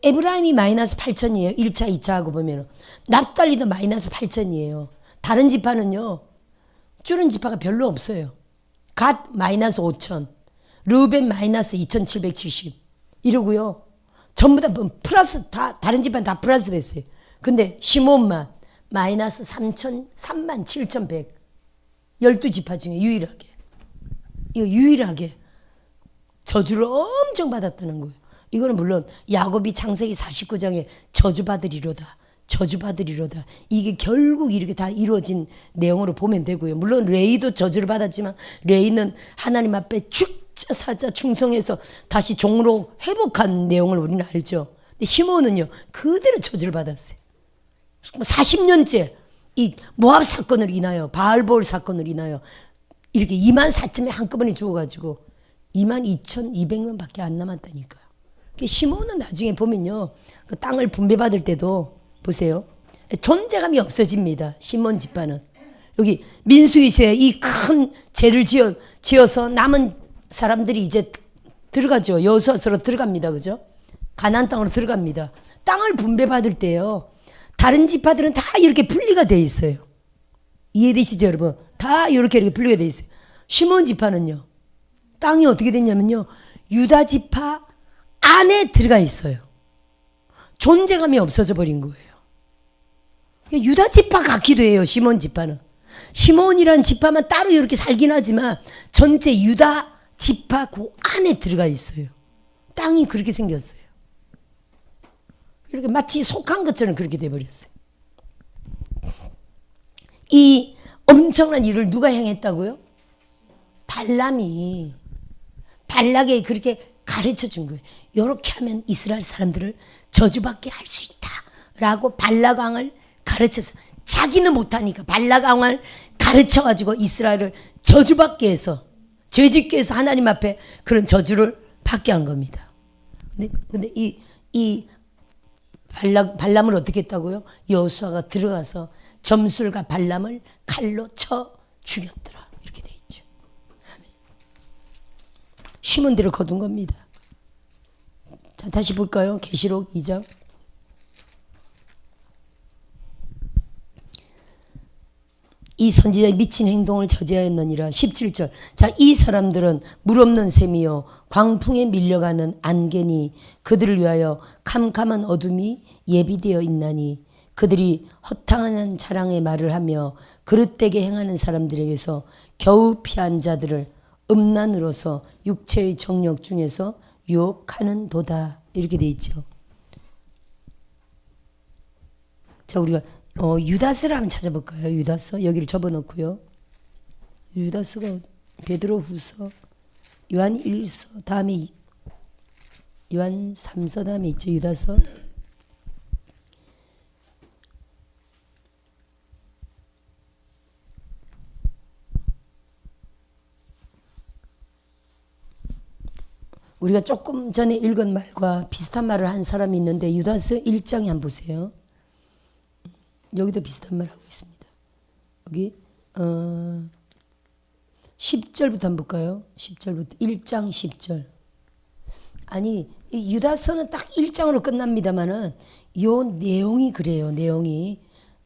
에브라임이 마이너스 8천이에요. 1차, 2차 하고 보면 납달리도 마이너스 8천이에요. 다른 지파는요, 줄은 지파가 별로 없어요. 갓 마이너스 5천, 르벤 마이너스 2,770 이러고요. 전부 다 플러스, 다른 지파는 다 플러스 됐어요. 근데 시몬만 마이너스 37,100. 12지파 중에 유일하게 저주를 엄청 받았다는 거예요. 이거는 물론 야곱이 창세기 49장에 저주받으리로다. 이게 결국 이렇게 다 이루어진 내용으로 보면 되고요. 물론 레이도 저주를 받았지만 레이는 하나님 앞에 죽자 사자 충성해서 다시 종으로 회복한 내용을 우리는 알죠. 근데 시몬은요, 그대로 저주를 받았어요. 40년째 이 모압 사건을 인하여, 바알볼 사건을 인하여 이렇게 24,000명 한꺼번에 죽어가지고 22,200명밖에 안 남았다니까요. 시몬은 나중에 보면요, 그 땅을 분배받을 때도 보세요, 존재감이 없어집니다. 시몬 지파는. 여기 민수기시에 이 큰 죄를 지어서 남은 사람들이 이제 들어가죠. 여호수아서로 들어갑니다. 그죠? 가나안 땅으로 들어갑니다. 땅을 분배받을 때요, 다른 지파들은 다 이렇게 분리가 돼 있어요. 이해되시죠 여러분? 다 이렇게 분리가 돼 있어요. 시몬 지파는요, 땅이 어떻게 됐냐면요, 유다 지파 안에 들어가 있어요. 존재감이 없어져 버린 거예요. 유다 지파 같기도 해요. 시몬 지파는. 시몬이란 지파만 따로 이렇게 살긴 하지만 전체 유다 지파 그 안에 들어가 있어요. 땅이 그렇게 생겼어요. 이렇게 마치 속한 것처럼 그렇게 돼버렸어요. 이 엄청난 일을 누가 행했다고요? 발락에 그렇게 가르쳐 준 거예요. 이렇게 하면 이스라엘 사람들을 저주받게 할 수 있다 라고 발락 왕을 가르쳐서 자기는 못하니까 발락 왕을 가르쳐가지고 이스라엘을 저주받게 해서 죄짓게 해서 하나님 앞에 그런 저주를 받게 한 겁니다. 근데 이 발람을 어떻게 했다고요? 여호수아가 들어가서 점술가 발람을 칼로 쳐 죽였더라. 이렇게 돼 있죠. 심은 대로 거둔 겁니다. 자, 다시 볼까요? 계시록 2장. 이 선지자의 미친 행동을 저지하였느니라. 17절. 자, 이 사람들은 물 없는 샘이요 광풍에 밀려가는 안개니 그들을 위하여 캄캄한 어둠이 예비되어 있나니 그들이 허탕한 자랑의 말을 하며 그릇되게 행하는 사람들에게서 겨우 피한 자들을 음란으로서 육체의 정욕 중에서 유혹하는 도다. 이렇게 돼 있죠. 자, 우리가 유다스를 한번 찾아볼까요? 유다스 여기를 접어놓고요. 유다스가 베드로 후서, 요한 1서 다음에 요한 3서 다음에 있죠. 유다서. 우리가 조금 전에 읽은 말과 비슷한 말을 한 사람이 있는데 유다서 1장에 한번 보세요. 여기도 비슷한 말 하고 있습니다. 여기 10절부터 한번 볼까요? 10절부터 1장 10절. 아니 이 유다서는 딱 1장으로 끝납니다만은 요 내용이 그래요. 내용이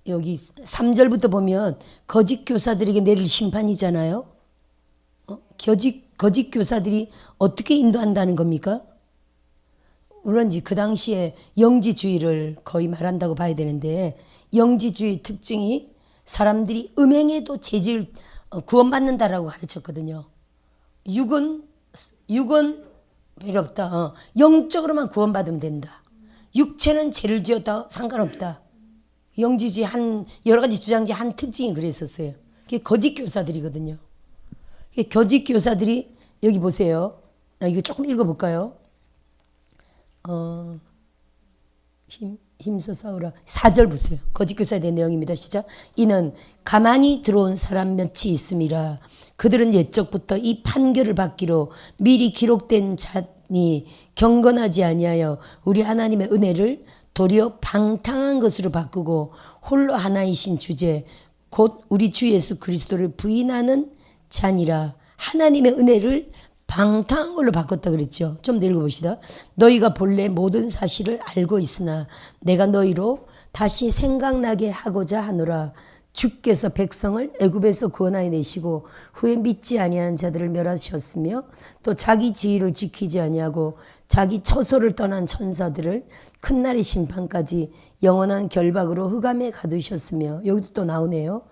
여기 3절부터 보면 거짓 교사들에게 내릴 심판이잖아요. 거짓 교사들이 어떻게 인도한다는 겁니까? 물론 이제 그 당시에 영지주의를 거의 말한다고 봐야 되는데 영지주의 특징이 사람들이 음행에도 죄질 구원받는다라고 가르쳤거든요. 육은 필요 없다. 영적으로만 구원받으면 된다. 육체는 죄를 지었다 상관없다. 영지주의 한 여러 가지 주장지 한 특징이 그랬었어요. 그게 거짓 교사들이거든요. 거짓 교사들이 여기 보세요. 이거 조금 읽어볼까요? 힘써 싸우라. 4절 보세요. 거짓 교사에 대한 내용입니다. 시작. 이는 가만히 들어온 사람 몇이 있음이라. 그들은 옛적부터 이 판결을 받기로 미리 기록된 자니 경건하지 아니하여 우리 하나님의 은혜를 도리어 방탕한 것으로 바꾸고 홀로 하나이신 주제 곧 우리 주 예수 그리스도를 부인하는 자니라. 하나님의 은혜를 방탕한 걸로 바꿨다 그랬죠. 좀 더 읽어봅시다. 너희가 본래 모든 사실을 알고 있으나 내가 너희로 다시 생각나게 하고자 하노라. 주께서 백성을 애굽에서 구원하여 내시고 후에 믿지 아니하는 자들을 멸하셨으며 또 자기 지위를 지키지 아니하고 자기 처소를 떠난 천사들을 큰 날의 심판까지 영원한 결박으로 흑암에 가두셨으며 여기도 또 나오네요.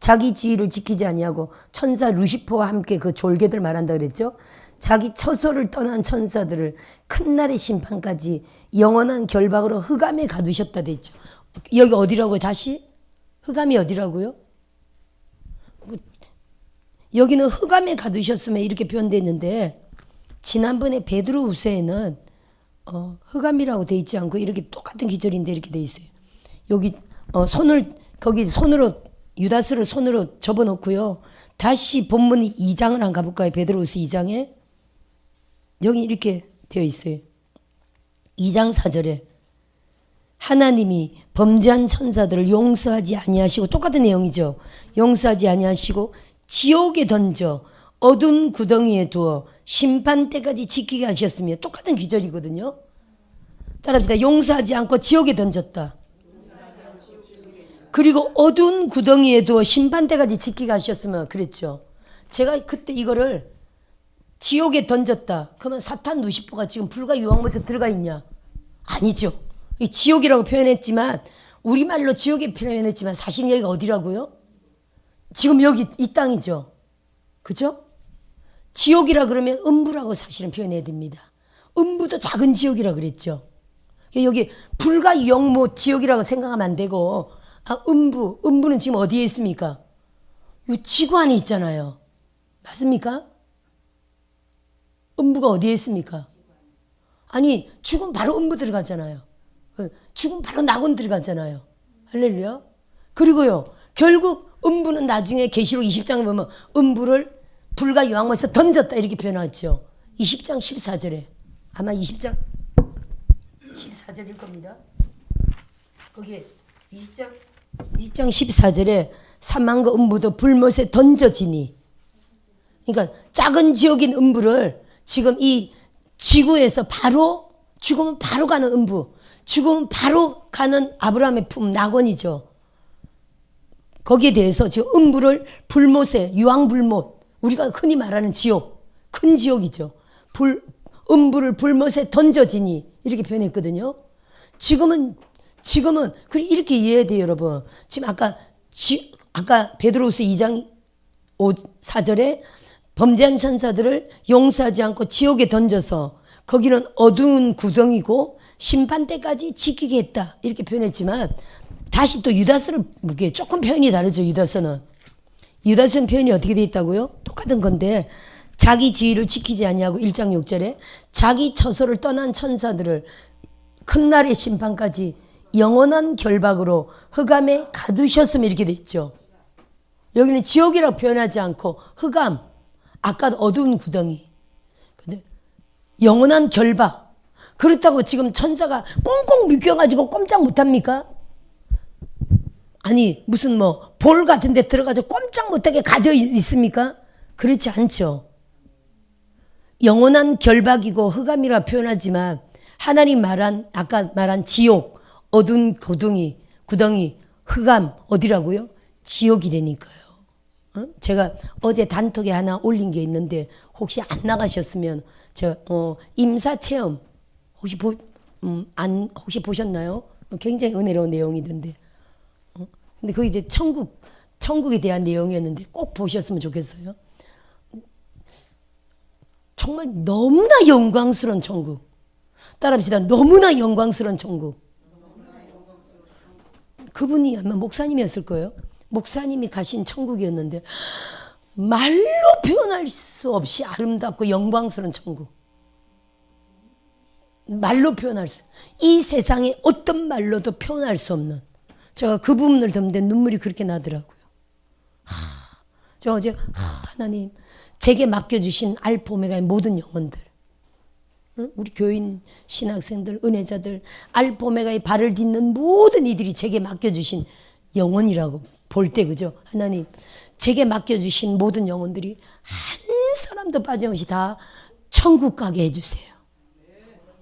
자기 지위를 지키지 아니하고 천사 루시퍼와 함께 그 졸개들 말한다 그랬죠. 자기 처소를 떠난 천사들을 큰 날의 심판까지 영원한 결박으로 흑암에 가두셨다 됐죠. 여기 어디라고요? 다시? 흑암이 어디라고요? 여기는 흑암에 가두셨으면 이렇게 표현됐는데 지난번에 베드로 후서에는 흑암이라고 돼 있지 않고 이렇게 똑같은 기절인데 이렇게 돼 있어요. 여기 거기 손으로 유다스를 손으로 접어놓고요. 다시 본문 2장을 한번 가볼까요? 베드로후서 2장에 여기 이렇게 되어 있어요. 2장 4절에 하나님이 범죄한 천사들을 용서하지 아니하시고 똑같은 내용이죠. 용서하지 아니하시고 지옥에 던져 어두운 구덩이에 두어 심판 때까지 지키게 하셨으며 똑같은 기절이거든요. 따라합시다. 용서하지 않고 지옥에 던졌다. 그리고 어두운 구덩이에 두어 심판 때까지 지키게 하셨으면 그랬죠. 제가 그때 이거를 지옥에 던졌다. 그러면 사탄 루시퍼가 지금 불과 유황못에 들어가 있냐? 아니죠. 이 지옥이라고 표현했지만 우리말로 지옥에 표현했지만 사실 여기가 어디라고요? 지금 여기 이 땅이죠. 그죠? 지옥이라 그러면 음부라고 사실은 표현해야 됩니다. 음부도 작은 지옥이라 그랬죠. 여기 불과 유황못 지옥이라고 생각하면 안 되고 음부는 지금 어디에 있습니까? 이 지구 안에 있잖아요. 맞습니까? 음부가 어디에 있습니까? 아니 죽으면 바로 음부 들어가잖아요. 죽으면 바로 낙원 들어가잖아요. 할렐루야. 그리고요, 결국 음부는 나중에 계시록 20장에 보면 음부를 불과 유황물에서 던졌다 이렇게 표현하죠. 20장 14절에 아마 20장 14절일 겁니다. 거기에 20장 14절에 사망과 음부도 불못에 던져지니, 그러니까 작은 지옥인 음부를 지금 이 지구에서 바로 죽으면 바로 가는 음부, 죽으면 바로 가는 아브라함의 품 낙원이죠. 거기에 대해서 지금 음부를 불못에, 유황불못, 우리가 흔히 말하는 지옥, 큰 지옥이죠. 음부를 불못에 던져지니 이렇게 표현했거든요. 지금은 이렇게 이해해야 돼요, 여러분. 지금 아까 베드로후서 2장 4절에 범죄한 천사들을 용서하지 않고 지옥에 던져서 거기는 어두운 구덩이고 심판 때까지 지키게 했다 이렇게 표현했지만, 다시 또 유다서를 보기에 조금 표현이 다르죠. 유다서는 표현이 어떻게 되어 있다고요? 똑같은 건데, 자기 지위를 지키지 아니하고 1장 6절에 자기 처소를 떠난 천사들을 큰 날의 심판까지 영원한 결박으로 흑암에 가두셨음 이렇게 돼 있죠. 여기는 지옥이라고 표현하지 않고 흑암, 아까 어두운 구덩이, 근데 영원한 결박. 그렇다고 지금 천사가 꽁꽁 묶여가지고 꼼짝 못합니까? 아니 무슨 뭐 볼 같은 데 들어가서 꼼짝 못하게 가져 있습니까? 그렇지 않죠. 영원한 결박이고 흑암이라 표현하지만 하나님 말한, 아까 말한 지옥, 어두운 구덩이, 흑암 어디라고요? 지옥이라니까요. 제가 어제 단톡에 하나 올린 게 있는데 혹시 안 나가셨으면 제가 임사체험 혹시 보셨나요? 굉장히 은혜로운 내용이던데. 근데 그게 이제 천국에 대한 내용이었는데 꼭 보셨으면 좋겠어요. 정말 너무나 영광스러운 천국. 따라합시다. 너무나 영광스러운 천국. 그분이 아마 목사님이었을 거예요. 목사님이 가신 천국이었는데 말로 표현할 수 없이 아름답고 영광스러운 천국. 말로 표현할 수, 이 세상에 어떤 말로도 표현할 수 없는, 제가 그 부분을 듣는데 눈물이 그렇게 나더라고요. 저 어제 하나님 제게 맡겨주신 알파 오메가의 모든 영혼들, 우리 교인 신학생들, 은혜자들, 알파 오메가의 발을 딛는 모든 이들이 제게 맡겨주신 영혼이라고 볼 때, 그죠? 하나님 제게 맡겨주신 모든 영혼들이 한 사람도 빠짐없이 다 천국 가게 해주세요.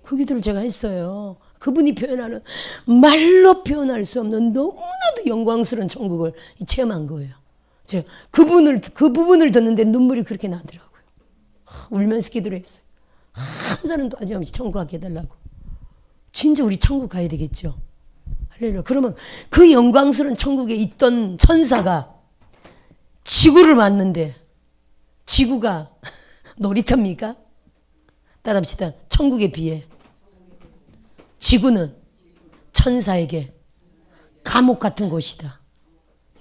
그 기도를 제가 했어요. 그분이 표현하는, 말로 표현할 수 없는 너무나도 영광스러운 천국을 체험한 거예요. 제가 그 부분을 듣는데 눈물이 그렇게 나더라고요. 울면서 기도를 했어요. 한 사람도 빠짐없이 천국 가게 해달라고. 진짜 우리 천국 가야 되겠죠. 할렐루야. 그러면 그 영광스러운 천국에 있던 천사가 지구를 왔는데 지구가 놀이터입니까? 따라합시다. 천국에 비해 지구는 천사에게 감옥 같은 곳이다.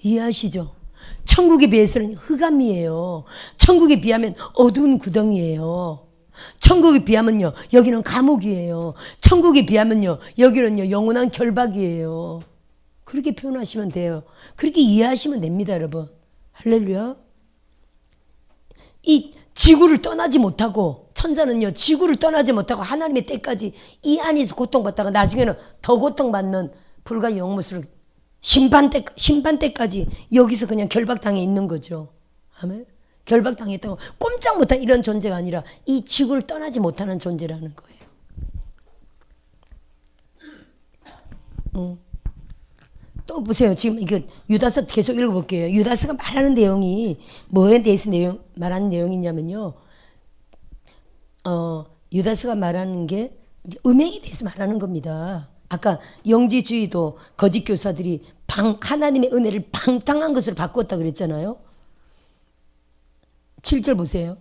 이해하시죠? 천국에 비해서는 흑암이에요. 천국에 비하면 어두운 구덩이에요. 천국에 비하면요, 여기는 감옥이에요. 천국에 비하면요, 여기는요, 영원한 결박이에요. 그렇게 표현하시면 돼요. 그렇게 이해하시면 됩니다, 여러분. 할렐루야. 이 지구를 떠나지 못하고, 천사는요, 지구를 떠나지 못하고 하나님의 때까지 이 안에서 고통받다가 나중에는 더 고통받는 불과 영무스러운 심판 때까지 여기서 그냥 결박당해 있는 거죠. 아멘. 결박당했다고 꼼짝 못한 이런 존재가 아니라 이 지구를 떠나지 못하는 존재라는 거예요. 또 보세요. 지금 이거 유다서 계속 읽어볼게요. 유다서가 말하는 내용이 뭐에 대해서 말하는 내용이냐면요. 유다서가 말하는 게 음행에 대해서 말하는 겁니다. 아까 영지주의도 거짓 교사들이 하나님의 은혜를 방탕한 것으로 바꿨다 그랬잖아요. 7절 보세요.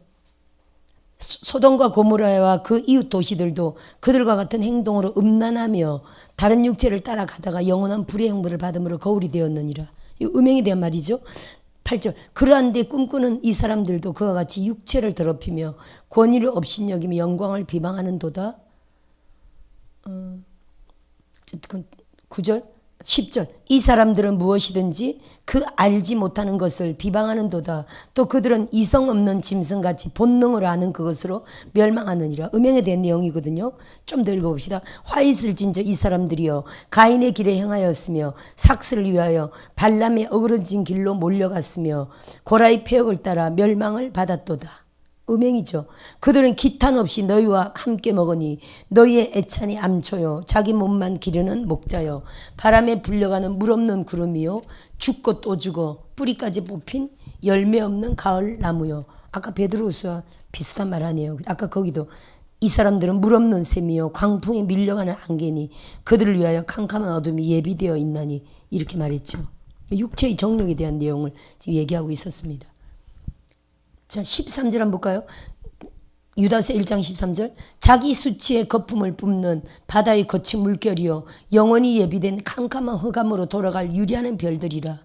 소돔과 고모라와 그 이웃 도시들도 그들과 같은 행동으로 음란하며 다른 육체를 따라가다가 영원한 불의 형벌을 받음으로 거울이 되었느니라. 이 음행에 대한 말이죠. 8절. 그러한데 꿈꾸는 이 사람들도 그와 같이 육체를 더럽히며 권위를 업신여기며 영광을 비방하는도다. 9절. 10절 이 사람들은 무엇이든지 그 알지 못하는 것을 비방하는도다. 또 그들은 이성 없는 짐승같이 본능을 아는 그것으로 멸망하느니라. 음행에 대한 내용이거든요. 좀 더 읽어봅시다. 화 있을 진저 이 사람들이여 가인의 길에 행하였으며 삭스를 위하여 발람의 어그러진 길로 몰려갔으며 고라의 폐역을 따라 멸망을 받았도다. 음행이죠. 그들은 기탄 없이 너희와 함께 먹으니 너희의 애찬이 암초요 자기 몸만 기르는 목자요 바람에 불려가는 물 없는 구름이요 죽고 또 죽어 뿌리까지 뽑힌 열매 없는 가을 나무요. 아까 베드로후서와 비슷한 말 하네요. 아까 거기도 이 사람들은 물 없는 샘이요 광풍에 밀려가는 안개니 그들을 위하여 캄캄한 어둠이 예비되어 있나니 이렇게 말했죠. 육체의 정욕에 대한 내용을 지금 얘기하고 있었습니다. 자, 13절 한번 볼까요? 유다서 1장 13절 자기 수치의 거품을 뿜는 바다의 거친 물결이요 영원히 예비된 캄캄한 흑암으로 돌아갈 유리하는 별들이라.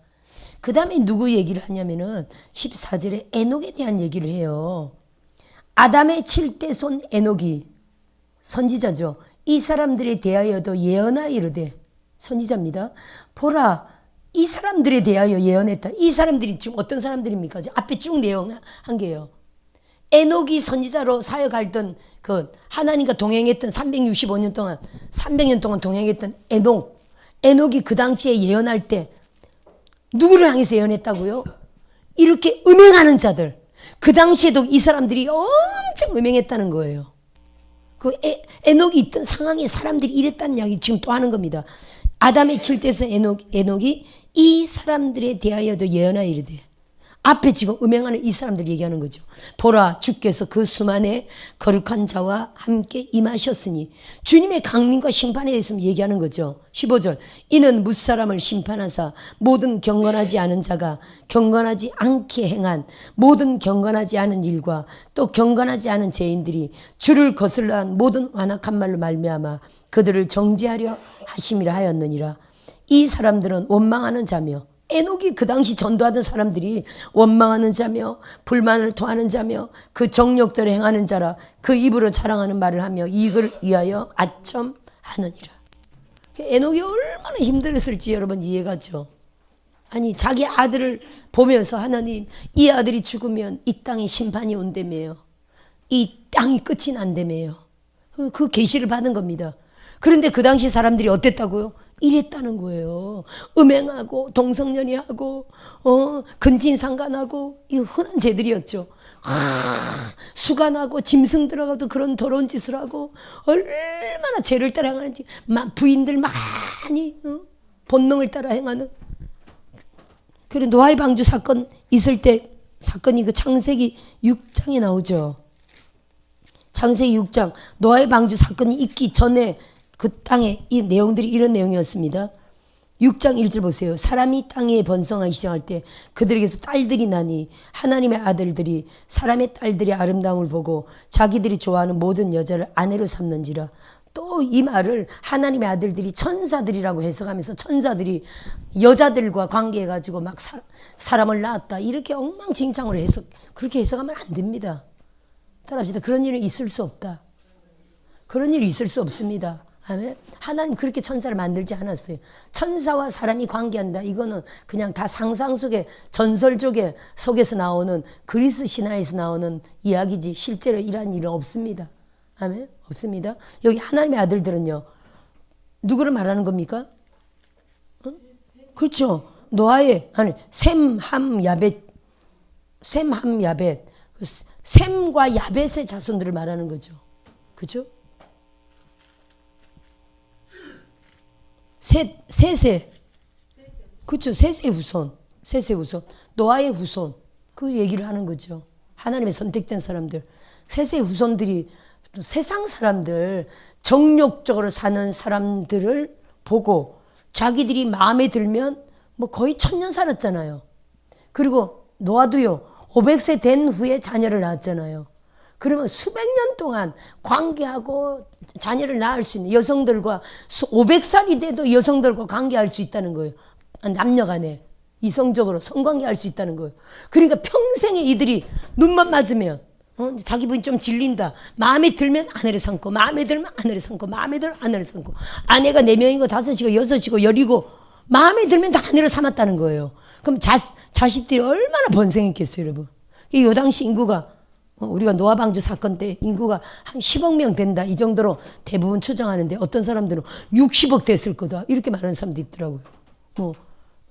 그 다음에 누구 얘기를 하냐면은 14절에 에녹에 대한 얘기를 해요. 아담의 7대 손 에녹이 선지자죠. 이 사람들에 대하여도 예언하 이르되 선지자입니다. 보라 이 사람들에 대하여 예언했다. 이 사람들이 지금 어떤 사람들입니까? 앞에 쭉 내용한 게요. 에녹이 선지자로 사역하던 그 하나님과 동행했던 365년 동안 300년 동안 동행했던 에녹이 그 당시에 예언할 때 누구를 향해서 예언했다고요? 이렇게 음행하는 자들. 그 당시에도 이 사람들이 엄청 음행했다는 거예요. 그 에녹이 있던 상황에 사람들이 이랬다는 이야기 지금 또 하는 겁니다. 아담의 7대에서 에녹이 이 사람들에 대하여도 예언하여 이르되 앞에 지금 음행하는 이 사람들 얘기하는 거죠. 보라 주께서 그 수만의 거룩한 자와 함께 임하셨으니 주님의 강림과 심판에 대해서 얘기하는 거죠. 15절 이는 무사람을 심판하사 모든 경건하지 않은 자가 경건하지 않게 행한 모든 경건하지 않은 일과 또 경건하지 않은 죄인들이 주를 거슬러 한 모든 완악한 말로 말미암아 그들을 정죄하려 하심이라 하였느니라. 이 사람들은 원망하는 자며 에녹이 그 당시 전도하던 사람들이 원망하는 자며 불만을 토하는 자며 그 정욕대로 행하는 자라 그 입으로 자랑하는 말을 하며 이익을 위하여 아첨하느니라. 에녹이 얼마나 힘들었을지 여러분 이해가죠. 아니 자기 아들을 보면서 하나님 이 아들이 죽으면 이 땅에 심판이 온다며요. 이 땅이 끝이 난다며요. 그 계시를 받은 겁니다. 그런데 그 당시 사람들이 어땠다고요? 이랬다는 거예요. 음행하고 동성연애하고 근친상간하고 이 흔한 죄들이었죠. 수간하고 짐승 들어가도 그런 더러운 짓을 하고 얼마나 죄를 따라 행하는지 부인들 많이 본능을 따라 행하는. 그리고 노아의 방주 사건 있을 때 사건이 그 창세기 6장에 나오죠. 창세기 6장 노아의 방주 사건이 있기 전에 그 땅에 이 내용들이 이런 내용이었습니다. 6장 1절 보세요. 사람이 땅에 번성하기 시작할 때 그들에게서 딸들이 나니 하나님의 아들들이 사람의 딸들의 아름다움을 보고 자기들이 좋아하는 모든 여자를 아내로 삼는지라. 또 이 말을 하나님의 아들들이 천사들이라고 해석하면서 천사들이 여자들과 관계해가지고 막 사람을 낳았다 이렇게 엉망진창으로 그렇게 해석하면 안 됩니다. 따라합시다. 그런 일은 있을 수 없다. 그런 일이 있을 수 없습니다. 아멘. 하나님 그렇게 천사를 만들지 않았어요. 천사와 사람이 관계한다. 이거는 그냥 다 상상 속에 전설 속에서 나오는 그리스 신화에서 나오는 이야기지 실제로 이런 일은 없습니다. 아멘. 없습니다. 여기 하나님의 아들들은요. 누구를 말하는 겁니까? 그렇죠. 노아의 셈, 함, 야벳. 셈과 야벳의 자손들을 말하는 거죠. 그죠? 셋의 그렇죠. 셋의 후손. 노아의 후손. 그 얘기를 하는 거죠. 하나님의 선택된 사람들. 셋의 후손들이 세상 사람들, 정욕적으로 사는 사람들을 보고 자기들이 마음에 들면 뭐 거의 1000년 살았잖아요. 그리고 노아도요. 500세 된 후에 자녀를 낳았잖아요. 그러면 수백 년 동안 관계하고 자녀를 낳을 수 있는 여성들과 500살이 돼도 여성들과 관계할 수 있다는 거예요. 남녀 간에 이성적으로 성관계할 수 있다는 거예요. 그러니까 평생에 이들이 눈만 맞으면 자기 부인 좀 질린다. 마음에 들면 아내를 삼고 마음에 들면 아내를 삼고 마음에 들면 아내를 삼고 아내가 4명이고 5이고 6이고 10이고 마음에 들면 다 아내로 삼았다는 거예요. 그럼 자식들이 얼마나 번성했겠어요, 여러분. 요 당시 인구가 우리가 노아 방주 사건 때 인구가 한 10억 명 된다 이 정도로 대부분 추정하는데 어떤 사람들은 60억 됐을 거다 이렇게 말하는 사람도 있더라고요. 뭐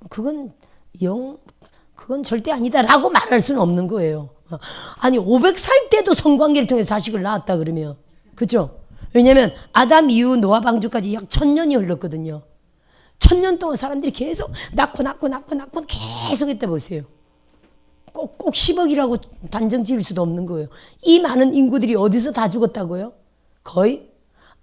그건 절대 아니다라고 말할 수는 없는 거예요. 아니 500살 때도 성관계를 통해서 자식을 낳았다 그러면 그죠? 왜냐하면 아담 이후 노아 방주까지 약 1000년이 흘렀거든요. 1000년 동안 사람들이 계속 낳고 계속 했다 보세요. 꼭 10억이라고 단정 지을 수도 없는 거예요. 이 많은 인구들이 어디서 다 죽었다고요? 거의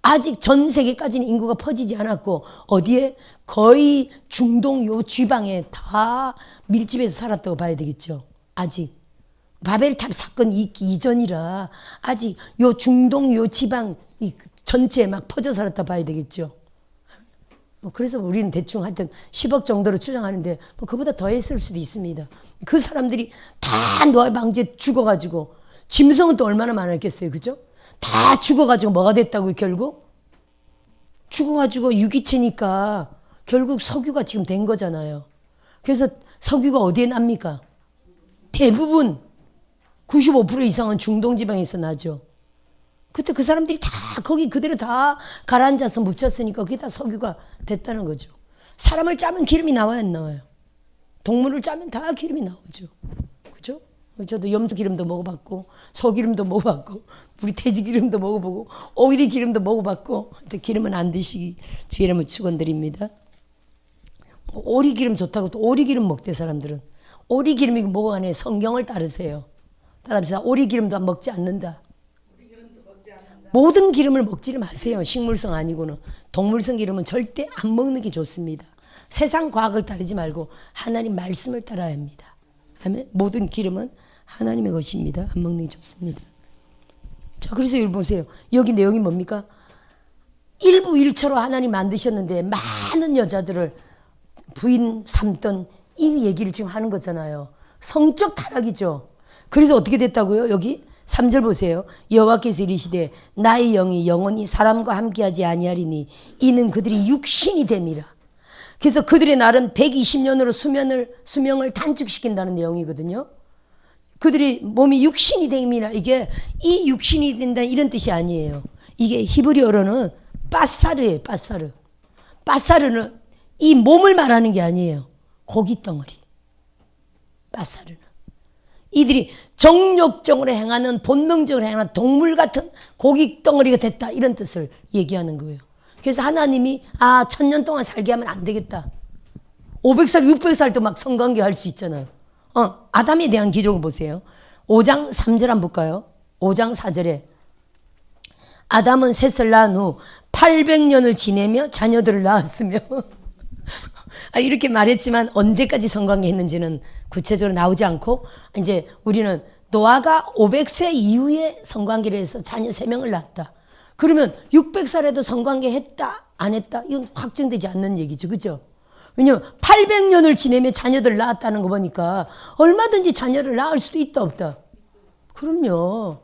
아직 전 세계까지는 인구가 퍼지지 않았고 어디에? 거의 중동 요 지방에 다 밀집해서 살았다고 봐야 되겠죠. 아직 바벨탑 사건 이전이라 아직 요 중동 요 지방 전체에 막 퍼져 살았다 봐야 되겠죠. 그래서 우리는 대충 하여튼 10억 정도로 추정하는데 그보다 더 했을 수도 있습니다. 그 사람들이 다 노아 방주에 죽어가지고 짐승은 또 얼마나 많았겠어요. 그죠? 다 죽어가지고 뭐가 됐다고요 결국? 죽어가지고 유기체니까 결국 석유가 지금 된 거잖아요. 그래서 석유가 어디에 납니까? 대부분 95% 이상은 중동 지방에서 나죠. 그때 그 사람들이 다 거기 그대로 다 가라앉아서 묻혔으니까 그게 다 석유가 됐다는 거죠. 사람을 짜면 기름이 나와요, 안 나와요? 동물을 짜면 다 기름이 나오죠. 그죠? 저도 염소 기름도 먹어봤고 소기름도 먹어봤고 우리 돼지 기름도 먹어보고 오이리 기름도 먹어봤고 기름은 안 드시기 주의를 축원드립니다. 오리 기름 좋다고 또 오리 기름 먹대 사람들은. 오리 기름이 뭐가 아니에요. 성경을 따르세요. 따라합시다. 오리 기름도 먹지 않는다. 모든 기름을 먹지를 마세요. 식물성 아니고는. 동물성 기름은 절대 안 먹는 게 좋습니다. 세상 과학을 따르지 말고 하나님 말씀을 따라야 합니다. 아멘. 모든 기름은 하나님의 것입니다. 안 먹는 게 좋습니다. 자, 그래서 여기 보세요. 여기 내용이 뭡니까? 일부 일처로 하나님 만드셨는데 많은 여자들을 부인 삼던 이 얘기를 지금 하는 거잖아요. 성적 타락이죠. 그래서 어떻게 됐다고요? 여기 3절 보세요. 여호와께서 이르시되 나의 영이 영원히 사람과 함께하지 아니하리니 이는 그들이 육신이 됨이라. 그래서 그들의 날은 120년으로 수명을 단축시킨다는 내용이거든요. 그들이 몸이 육신이 됨이라. 이게 이 육신이 된다 이런 뜻이 아니에요. 이게 히브리어로는 빠사르예요. 빠사르. 빠사르는 이 몸을 말하는 게 아니에요. 고기 덩어리. 빠사르는. 이들이 정욕적으로 행하는 본능적으로 행하는 동물 같은 고기 덩어리가 됐다 이런 뜻을 얘기하는 거예요. 그래서 하나님이 1000년 동안 살게 하면 안 되겠다. 500살 600살도 막 성관계 할 수 있잖아요. 아담에 대한 기록을 보세요. 5장 3절 한번 볼까요? 5장 4절에 아담은 셋을 낳은 후 800년을 지내며 자녀들을 낳았으며 이렇게 말했지만 언제까지 성관계 했는지는 구체적으로 나오지 않고 이제 우리는 노아가 500세 이후에 성관계를 해서 자녀 3명을 낳았다. 그러면 600살에도 성관계 했다 안 했다 이건 확정되지 않는 얘기죠. 그죠? 왜냐면 800년을 지내며 자녀들을 낳았다는 거 보니까 얼마든지 자녀를 낳을 수도 있다 없다. 그럼요.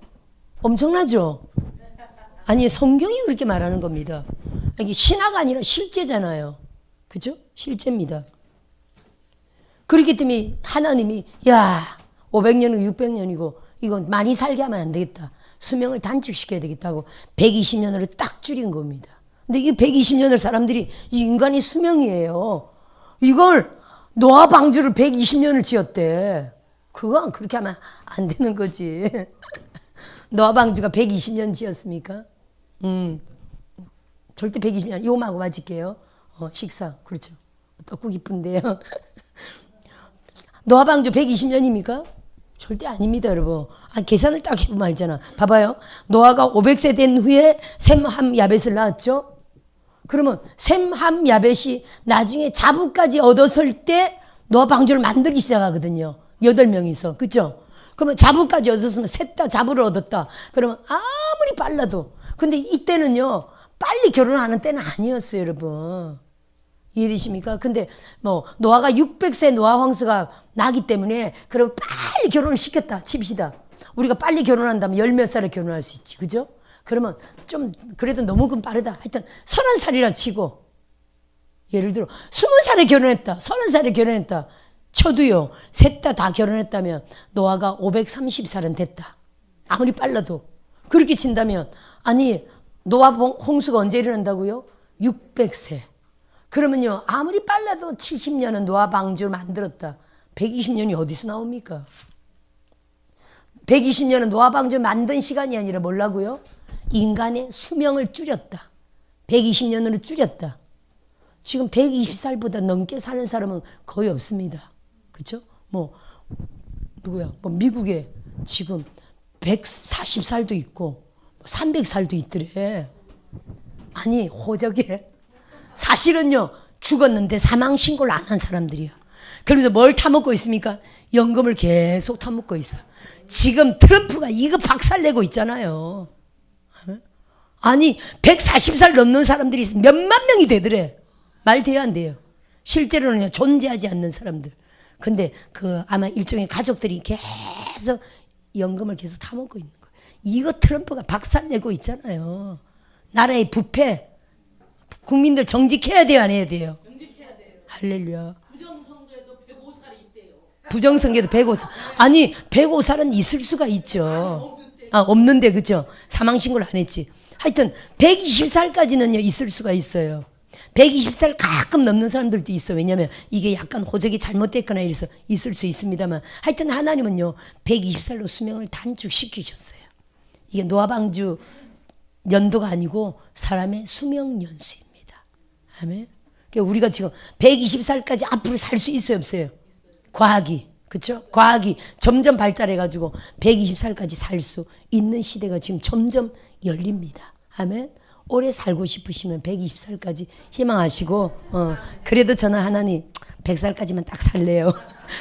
엄청나죠? 아니 성경이 그렇게 말하는 겁니다. 이게 신화가 아니라 실제잖아요. 그죠? 실제입니다. 그렇기 때문에 하나님이 500년이고 600년이고 이건 많이 살게 하면 안 되겠다. 수명을 단축시켜야 되겠다고 120년으로 딱 줄인 겁니다. 근데 이게 120년을 사람들이 이 인간이 수명이에요. 이걸 노아 방주를 120년을 지었대. 그건 그렇게 하면 안 되는 거지. 노아 방주가 120년 지었습니까? 절대 120년. 이거하고 맞을게요. 식사. 그렇죠. 떡국 이쁜데요. 노아 방주 120년입니까? 절대 아닙니다, 여러분. 계산을 딱 해보면 알잖아. 봐봐요. 노아가 500세 된 후에 셈, 함, 야벳을 낳았죠? 그러면 셈, 함, 야벳이 나중에 자부까지 얻었을 때 노아 방주를 만들기 시작하거든요. 8명이서. 그죠? 그러면 자부까지 얻었으면 셋 다 자부를 얻었다. 그러면 아무리 빨라도. 근데 이때는요, 빨리 결혼하는 때는 아니었어요, 여러분. 이해되십니까? 근데 노아가 600세 노아 황수가 나기 때문에 그럼 빨리 결혼을 시켰다 칩시다. 우리가 빨리 결혼한다면 10몇 살에 결혼할 수 있지. 그죠? 그러면 좀 그래도 너무 빠르다. 하여튼 30살이라 치고 예를 들어 20살에 결혼했다, 30살에 결혼했다 쳐도요, 셋 다 결혼했다면 노아가 530살은 됐다. 아무리 빨라도 그렇게 친다면, 아니 노아 홍수가 언제 일어난다고요? 600세. 그러면요, 아무리 빨라도 70년은 노아 방주를 만들었다. 120년이 어디서 나옵니까? 120년은 노아 방주를 만든 시간이 아니라 뭐라고요? 인간의 수명을 줄였다. 120년으로 줄였다. 지금 120살보다 넘게 사는 사람은 거의 없습니다. 그렇죠? 뭐 누구야? 뭐 미국에 지금 140살도 있고 300살도 있더래. 아니 호적에 사실은요, 죽었는데 사망 신고를 안 한 사람들이야. 그러면서 뭘 타먹고 있습니까? 연금을 계속 타먹고 있어. 지금 트럼프가 이거 박살내고 있잖아요. 아니 140살 넘는 사람들이 몇만 명이 되더래. 말 돼요 안 돼요? 실제로는 존재하지 않는 사람들. 근데 그 아마 일종의 가족들이 계속 연금을 계속 타먹고 있는 거예요. 이거 트럼프가 박살내고 있잖아요. 나라의 부패. 국민들 정직해야 돼요 안 해야 돼요? 정직해야 돼요. 할렐루야. 부정선거에도 105살이 있대요. 부정선거에도 105살. 아니 105살은 있을 수가 있죠. 없는데 그죠? 사망신고를 안 했지. 하여튼 120살까지는요 있을 수가 있어요. 120살 가끔 넘는 사람들도 있어. 왜냐하면 이게 약간 호적이 잘못됐거나 이래서 있을 수 있습니다만, 하여튼 하나님은요 120살로 수명을 단축시키셨어요. 이게 노아방주 연도가 아니고 사람의 수명 연수입니다. 아멘. 그러니까 우리가 지금 120살까지 앞으로 살 수 있어요 없어요? 과학이, 그렇죠? 과학이 점점 발달해가지고 120살까지 살 수 있는 시대가 지금 점점 열립니다. 아멘. 오래 살고 싶으시면 120살까지 희망하시고, 그래도 저는 하나님 100살까지만 딱 살래요.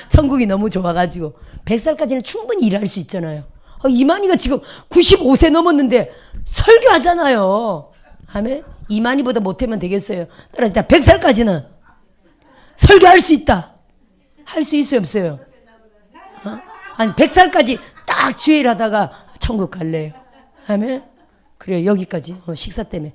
천국이 너무 좋아가지고 100살까지는 충분히 일할 수 있잖아요. 이만희가 지금 95세 넘었는데 설교하잖아요. 아멘. 이만희보다 못하면 되겠어요? 따라서 100살까지는 설교할 수 있다. 할 수 있어요 없어요? 아니 100살까지 딱 주일 하다가 천국 갈래요. 아멘. 그래요. 여기까지 식사 때문에